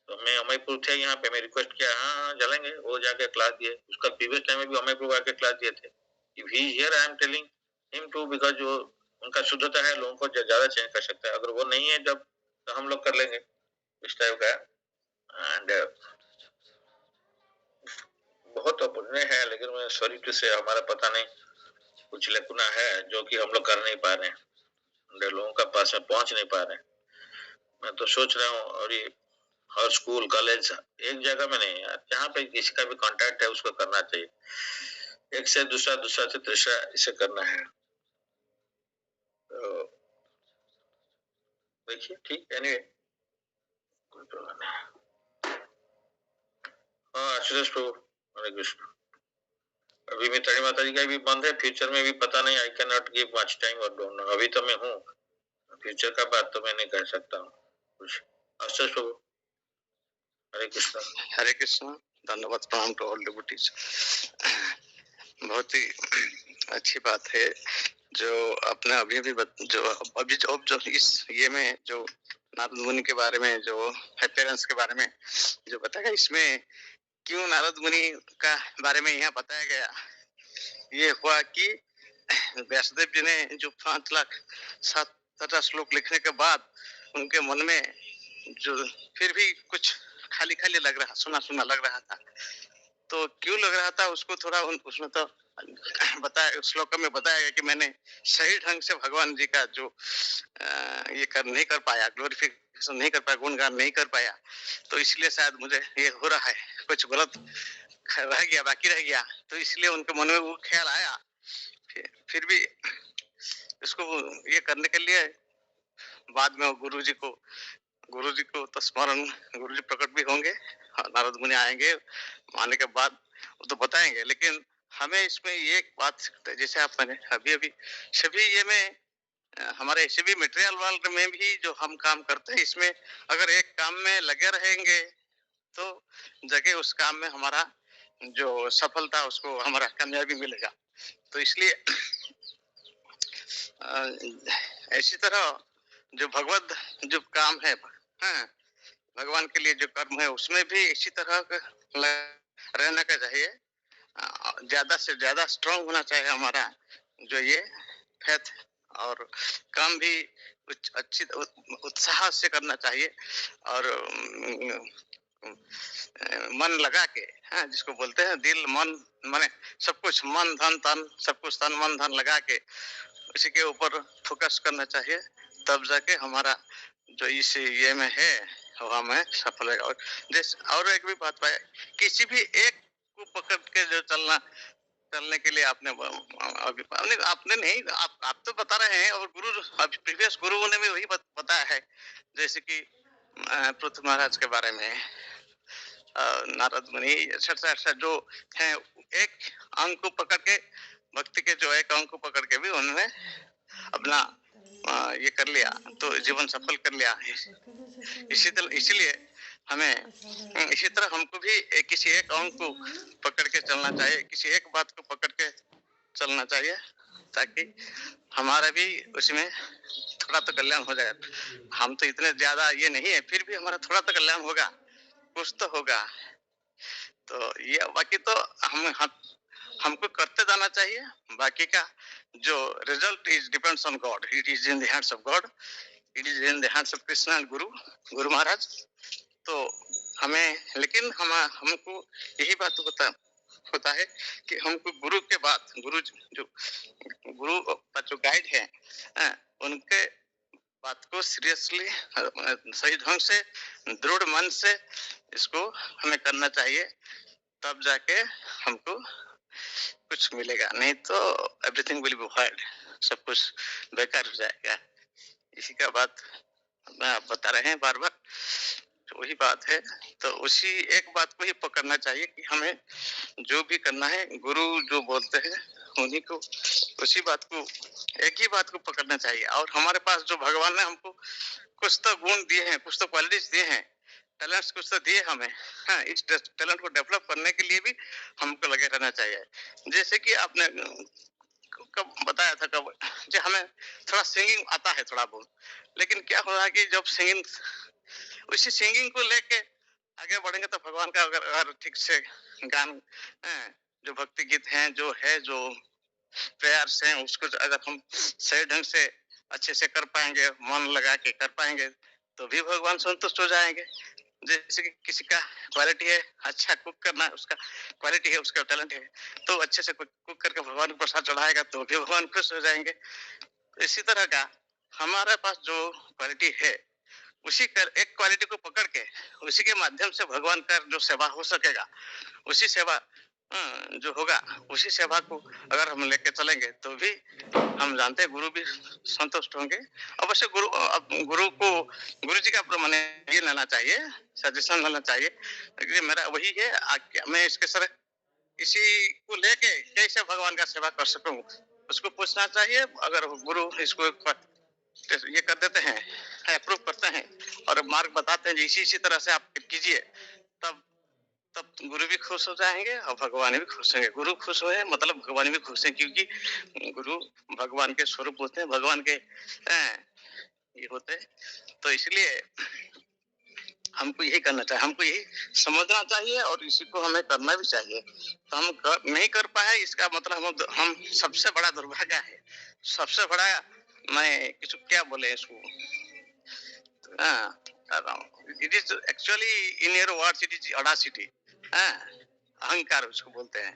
तो मैं अमयपुर थे यहाँ पे, मैं रिक्वेस्ट किया हाँ चलेंगे, वो जाके क्लास दिए। उसका प्रीवियस टाइम में भी अमयपुर आके क्लास दिए थे। If he hear I am telling him too, because जो उनका शुद्धता है लोगों को ज्यादा चेंज कर सकता है। अगर वो नहीं है जब तो हम लोग कर लेंगे इस टाइप का। एंड बहुत अपने है, लेकिन मैं सॉरी टू से हमारा पता नहीं कुछ लकुना है जो कि हम लोग कर नहीं पा रहे हैं, लोगों का पास में पहुंच नहीं पा रहे हैं। मैं तो सोच रहा हूँ और ये हर स्कूल कॉलेज एक जगह में नहीं है, जहाँ पे किसी का भी कांटेक्ट है उसको करना चाहिए, एक से दूसरा, दूसरा से तीसरा इसे करना है। तो देखिए ठीक, एनीवे कोई प्रॉब्लम नहीं। हाँ आशीष प्रभु, हरे कृष्ण। अभी मिताली माता जी का भी बंद है, फ्यूचर में भी पता नहीं, I can not give much time और डोंट नो। अभी तो मैं हूँ, फ्यूचर का बात तो मैं नहीं कर सकता हूँ कुछ। आशीष प्रभु, हरे कृष्ण। हरे कृष्ण, धन्यवाद, प्रणाम टू ऑल डिवोटीज। बहुत ही अच्छी बात है जो आपने अभी भी जो इस ये में जो नारद मुनि के बारे में, जो अपियरेंस के बारे में जो बताया, इसमें क्यों नारद मुनि का बारे में यहाँ बताया गया। ये हुआ कि व्यासदेव जी ने जो 5,07,000 श्लोक लिखने के बाद उनके मन में जो फिर भी कुछ खाली खाली लग रहा, सुना सुना लग रहा था। तो क्यों लग रहा था उसको थोड़ा उसमें तो बताया, श्लोक में बताया गया कि मैंने सही ढंग से भगवान जी का जो ये नहीं कर पाया, ग्लोरिफिकेशन नहीं कर पाया, गुणगान नहीं कर पाया, तो इसलिए शायद मुझे ये हो रहा है, कुछ गलत रह गया, बाकी रह गया। तो इसलिए उनके मन में वो ख्याल आया। फिर भी इसको ये करने के लिए बाद में गुरु जी को तो स्मरण, गुरु जी प्रकट भी होंगे, नारद मुनि आएंगे, आने के बाद वो तो बताएंगे। लेकिन हमें इसमें ये बात, जैसे आप मैंने अभी सभी ये में हमारे ऐसे भी मटेरियल वर्ल्ड में भी जो हम काम करते हैं, इसमें अगर एक काम में लगे रहेंगे तो जगह उस काम में हमारा जो सफलता, उसको हमारा कामयाबी मिलेगा। तो इसलिए ऐसी तरह जो भगवत जो काम है, भगवान के लिए जो कर्म है, उसमें भी इसी तरह रहना का चाहिए। ज्यादा से ज्यादा स्ट्रांग होना चाहिए हमारा जो ये फेथ, और काम भी अच्छी उत्साह से करना चाहिए, और मन लगा के, जिसको बोलते हैं दिल मन, माने सब कुछ, मन धन तन, सब कुछ तन मन धन लगा के उसी के ऊपर फोकस करना चाहिए। तब जाके हमारा जो इस ये में है वो हमें सफल है। और एक भी बात पाया, किसी भी एक को पकड़ के जो चलने के लिए आपने नहीं, आप तो बता रहे हैं, और गुरु प्रीवियस गुरुओं ने भी वही बताया है। जैसे कि पृथ्वी महाराज के बारे में, नारद मुनि ऐसा जो है, एक अंग को पकड़ के, भक्ति के जो एक अंग को पकड़ के भी उन्होंने अपना ये कर लिया, तो जीवन सफल कर लिया। इसीलिए हमें इसी तरह हमको भी किसी एक अंग को पकड़ के चलना चाहिए, किसी एक बात को पकड़ के चलना चाहिए, ताकि हमारा भी उसमें थोड़ा तो कल्याण हो जाए। हम तो इतने ज्यादा ये नहीं है, फिर भी हमारा थोड़ा तो कल्याण होगा, कुछ तो होगा। तो ये बाकी तो हमको करते जाना चाहिए। बाकी का जो result is depends on God, it is in the hands of God, it is in the hands of Krishna and Guru Maharaj. तो हमें, लेकिन हमको यही बात होता है कि हमको गुरु के बाद, गुरु जो गाइड है, उनके बात को सीरियसली, सही ढंग से, दृढ़ मन से इसको हमें करना चाहिए, तब जाके हमको कुछ मिलेगा। नहीं तो एवरीथिंग विल बी हार्ड, सब कुछ बेकार हो जाएगा। इसी का बात मैं बता रहे हैं बार बार, तो वही बात है। तो उसी एक बात को ही पकड़ना चाहिए कि हमें जो भी करना है, गुरु जो बोलते हैं उन्हीं को, उसी बात को, एक ही बात को पकड़ना चाहिए। और हमारे पास जो भगवान ने हमको कुछ तो गुण दिए हैं, कुछ तो क्वालिटीज दिए हैं, टैलेंट्स कुछ तो दिए हमें, हाँ, इस टैलेंट को डेवलप करने के लिए भी हमको लगे रहना चाहिए। जैसे कि आपने कब बताया था, कब जो हमें थोड़ा सिंगिंग आता है थोड़ा बहुत, लेकिन क्या हो रहा है कि जब सिंगिंग, उसी सिंगिंग को लेके आगे बढ़ेंगे तो भगवान का अगर ठीक से गान, जो भक्ति गीत हैं, जो है, जो प्रेयर्स हैं, उसको अगर हम सही ढंग से अच्छे से कर पाएंगे, मन लगा के कर पाएंगे, तो भी भगवान संतुष्ट हो जाएंगे। जैसे कि किसी का क्वालिटी है अच्छा कुक करना, उसका क्वालिटी है, उसका टैलेंट है, तो अच्छे से कुक करके भगवान को प्रसाद चढ़ाएगा तो भी भगवान खुश हो जाएंगे। इसी तरह का हमारे पास जो क्वालिटी है, उसी कर एक क्वालिटी को पकड़ के उसी के माध्यम से भगवान का जो सेवा हो सकेगा, उसी सेवा जो होगा, उसी सेवा को अगर हम लेके चलेंगे तो भी हम जानते हैं गुरु भी संतुष्ट होंगे। अवश्य गुरु को, गुरु जी का मैंने ये लेना चाहिए, सजेशन लेना चाहिए। ये मेरा वही है, मैं इसके सर इसी को लेके कैसे भगवान का सेवा कर सकूं, उसको पूछना चाहिए। अगर गुरु इसको ये कर देते हैं, अप्रूव करते हैं और मार्ग बताते हैं इसी तरह से आप कीजिए, तब तब गुरु भी खुश हो जाएंगे और भगवान भी खुश होंगे। गुरु खुश हुए मतलब भगवान भी खुश है, क्योंकि गुरु भगवान के स्वरूप होते हैं, भगवान के ये होते हैं। तो इसलिए हमको यही करना चाहिए, हमको यही समझना चाहिए और इसी को हमें करना भी चाहिए। तो हम नहीं कर पाए, इसका मतलब हम सबसे बड़ा दुर्भाग्य है, सबसे बड़ा, मैं किसी क्या बोले इसको, it is actually in your words it is Audacity, अहंकार उसको बोलते हैं।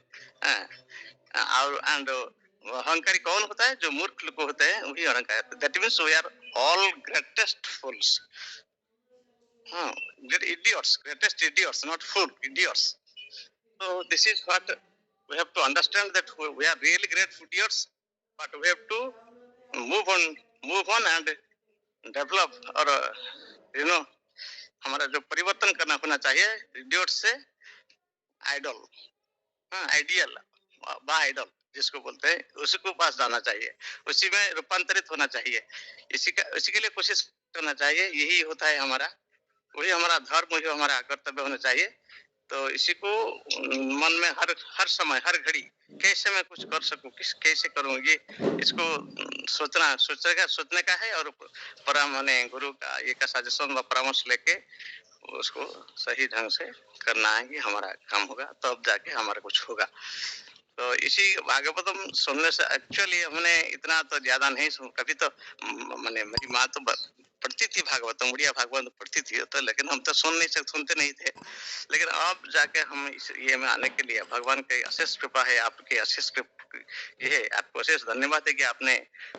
और एंड अहंकारी कौन होता है? जो मूर्ख लोग होते हैं वही अहंकार। That means we are all greatest fools, idiots, greatest idiots, not fool, idiots. So this is what we have to understand, that we are really great idiots, but we have to move on and develop, और हमारा जो परिवर्तन करना होना चाहिए, idiot से idol, ideal बा idol जिसको बोलते हैं, उसी को पास जाना चाहिए, उसी में रूपांतरित होना चाहिए, इसी के लिए कोशिश करना चाहिए। यही होता है हमारा, वही हमारा धर्म, वही हमारा कर्तव्य होना चाहिए। तो इसी को मन में हर समय, हर घड़ी कैसे मैं कुछ कर सकूं, कैसे करूं, ये इसको सोचने का है, और मैंने गुरु का ये का सजेशन व परामर्श लेके उसको सही ढंग से करना है कि हमारा काम होगा, तब जाके हमारा कुछ होगा। तो इसी भागवतम सुनने से एक्चुअली हमने इतना तो ज्यादा नहीं सुन, कभी तो मैंने, मेरी माँ तो पढ़ती थी भागवतम, उड़िया भागवत पढ़ती थी, तो लेकिन हम तो सुनते नहीं थे। लेकिन अब जाके हम इस ये में आने के लिए भगवान की अशेष कृपा है, आपकी अशेष कृपा ये है, आपको अशेष धन्यवाद है कि आपने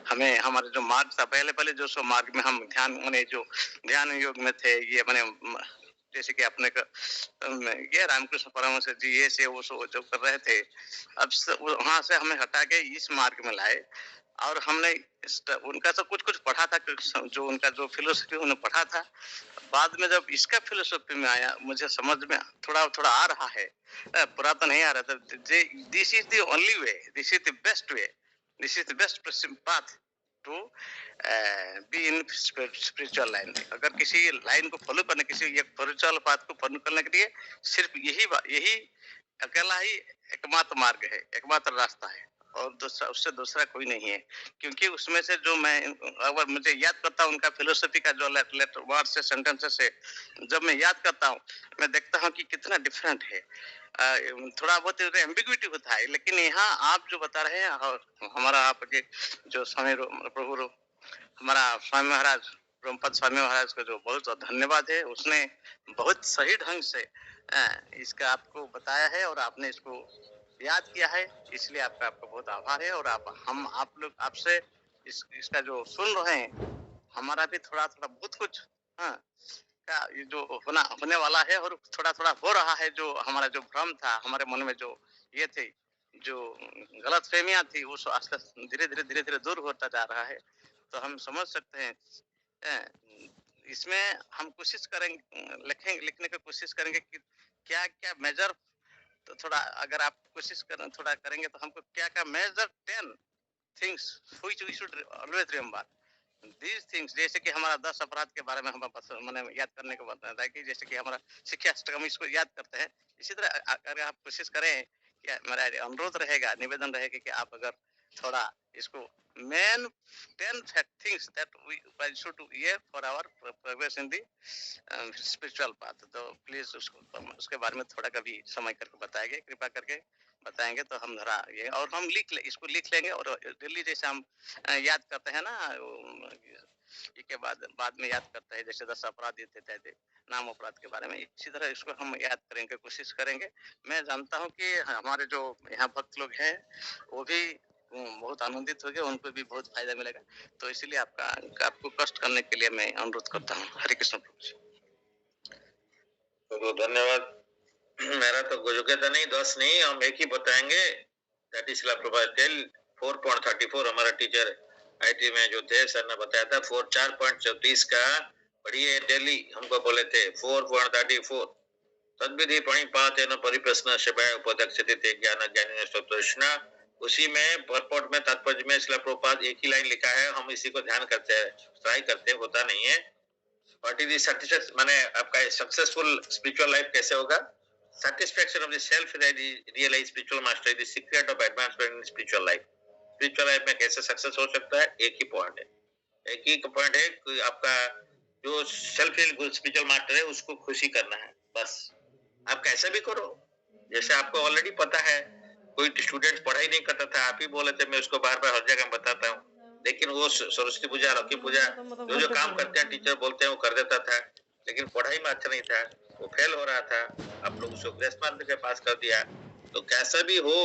हमें, हमारे जो मार्ग था पहले जो सो मार्ग में हम ध्यान योग में थे, ये मैंने जैसे कि आपने ये रामकृष्ण परमहंस जी ये से वो जो कर रहे थे, अब वहां से हमें हटा के इस मार्ग में लाए। और हमने उनका तो कुछ पढ़ा था, जो उनका जो फिलोसफी उन्होंने पढ़ा था, बाद में जब इसका फिलोसफी में आया, मुझे समझ में थोड़ा आ रहा है, पूरा तो नहीं आ रहा था। This is the only way, this is the best way, this is the best path to be in spiritual line. अगर किसी लाइन को फॉलो करने, किसी एक स्पिरिचुअल पाथ को फॉलो करने के लिए सिर्फ यही अकेला ही एकमात्र मार्ग है, एकमात्र रास्ता है, और उससे दूसरा कोई नहीं है। क्योंकि उसमें से जो मैं, अगर मुझे याद करता हूँ उनका फिलोसफी का जो लेटर वर्ड से सेंटेंसेस है, जब मैं याद करता हूँ, मैं देखता हूँ कि कितना डिफरेंट है। थोड़ा बहुत एम्बिग्विटी होता है, लेकिन यहाँ आप जो बता रहे हैं, हमारा आपके जो स्वामी प्रभु हमारा स्वामी महाराज ब्रह्मपद स्वामी महाराज को जो बहुत धन्यवाद है, उसने बहुत सही ढंग से इसका आपको बताया है और आपने इसको याद किया है, इसलिए आपका बहुत आभार है। और आप लोग आपसे इसका जो सुन रहे हैं, हमारा भी थोड़ा बहुत कुछ का ये जो होने वाला है, और थोड़ा हो रहा है, जो हमारा जो भ्रम था, हमारे मन में जो ये थे, जो गलत फहमियां थी, वो धीरे-धीरे दूर होता जा रहा है। तो हम समझ सकते हैं, इसमें हम कोशिश करेंगे, लिखने की कोशिश करेंगे कि क्या मेजर, तो थोड़ा अगर आप कोशिश करेंगे तो हमको क्या major 10 things which we should always remember, these things, जैसे कि हमारा 10 अपराध के बारे में हम मैंने याद करने को बताया था कि जैसे कि हमारा शिक्षा अष्टकम इसको याद करते हैं, इसी तरह अगर आप कोशिश करें कि मेरा अनुरोध रहेगा, निवेदन रहेगा कि आप अगर थोड़ा इसको main 10 things that we should do ये for our progress in the spiritual path, तो प्लीज उसके बारे में थोड़ा कभी समय करके बताएंगे, कृपा करके बताएंगे तो हम धरा ये, और हम इसको लिख लेंगे, और डेली जैसे हम याद करते हैं ना, के बाद में याद करते हैं, जैसे 10 अपराध देते थे नाम अपराध के बारे में, इसी तरह इसको हम याद करेंगे, कोशिश करेंगे। मैं जानता हूँ कि हमारे जो यहाँ भक्त लोग हैं वो भी बहुत आनंदित हो गए, उनको भी बहुत फायदा मिलेगा, तो इसीलिए आपको कष्ट करने के लिए मैं अनुरोध करता हूँ। हरे कृष्ण प्रभु जी। तो धन्यवाद। मेरा तो गुजोगता नहीं, 10 नहीं, हम एक ही बताएंगे। दैट इज टेल 4.34 हमारा टीचर आईटी में जो थे सर ने बताया था, 4.34 का पढ़िए डेली, हमको बोले थे 4.34 तद्विधि प्रणिपातेन परिप्रश्न शिवाय उपदक्षते ते ज्ञान ज्ञानिन स्वतृष्णा। उसी में परपोर्ट में तात्पर्य में श्रील प्रभुपाद एक ही लाइन लिखा है, हम इसी को ध्यान करते हैं, ट्राई करते हैं, होता नहीं है। व्हाट इज सैटिस्फैक्शन, माने आपका सक्सेसफुल स्पिरिचुअल लाइफ कैसे होगा? Satisfaction of the self realized spiritual master is the secret of advancement in spiritual life. Spiritual life में कैसे सक्सेस हो सकता है? एक ही पॉइंट है, एक ही पॉइंट है कि आपका जो सेल्फ स्पिरिचुअल मास्टर है उसको खुशी करना है, बस। आप कैसे भी करो, जैसे आपको ऑलरेडी पता है, कोई स्टूडेंट पढ़ाई नहीं करता था, आप ही बोले थे, मैं उसको बार बार हर जगह बताता हूँ, लेकिन वो सरस्वती पूजा, लक्ष्मी पूजा जो काम करते हैं टीचर बोलते हैं वो कर देता था, लेकिन पढ़ाई में अच्छा नहीं था, वो फेल हो रहा था, आप लोग उसको ग्रेस मार्क से पास कर दिया। तो कैसा भी हो,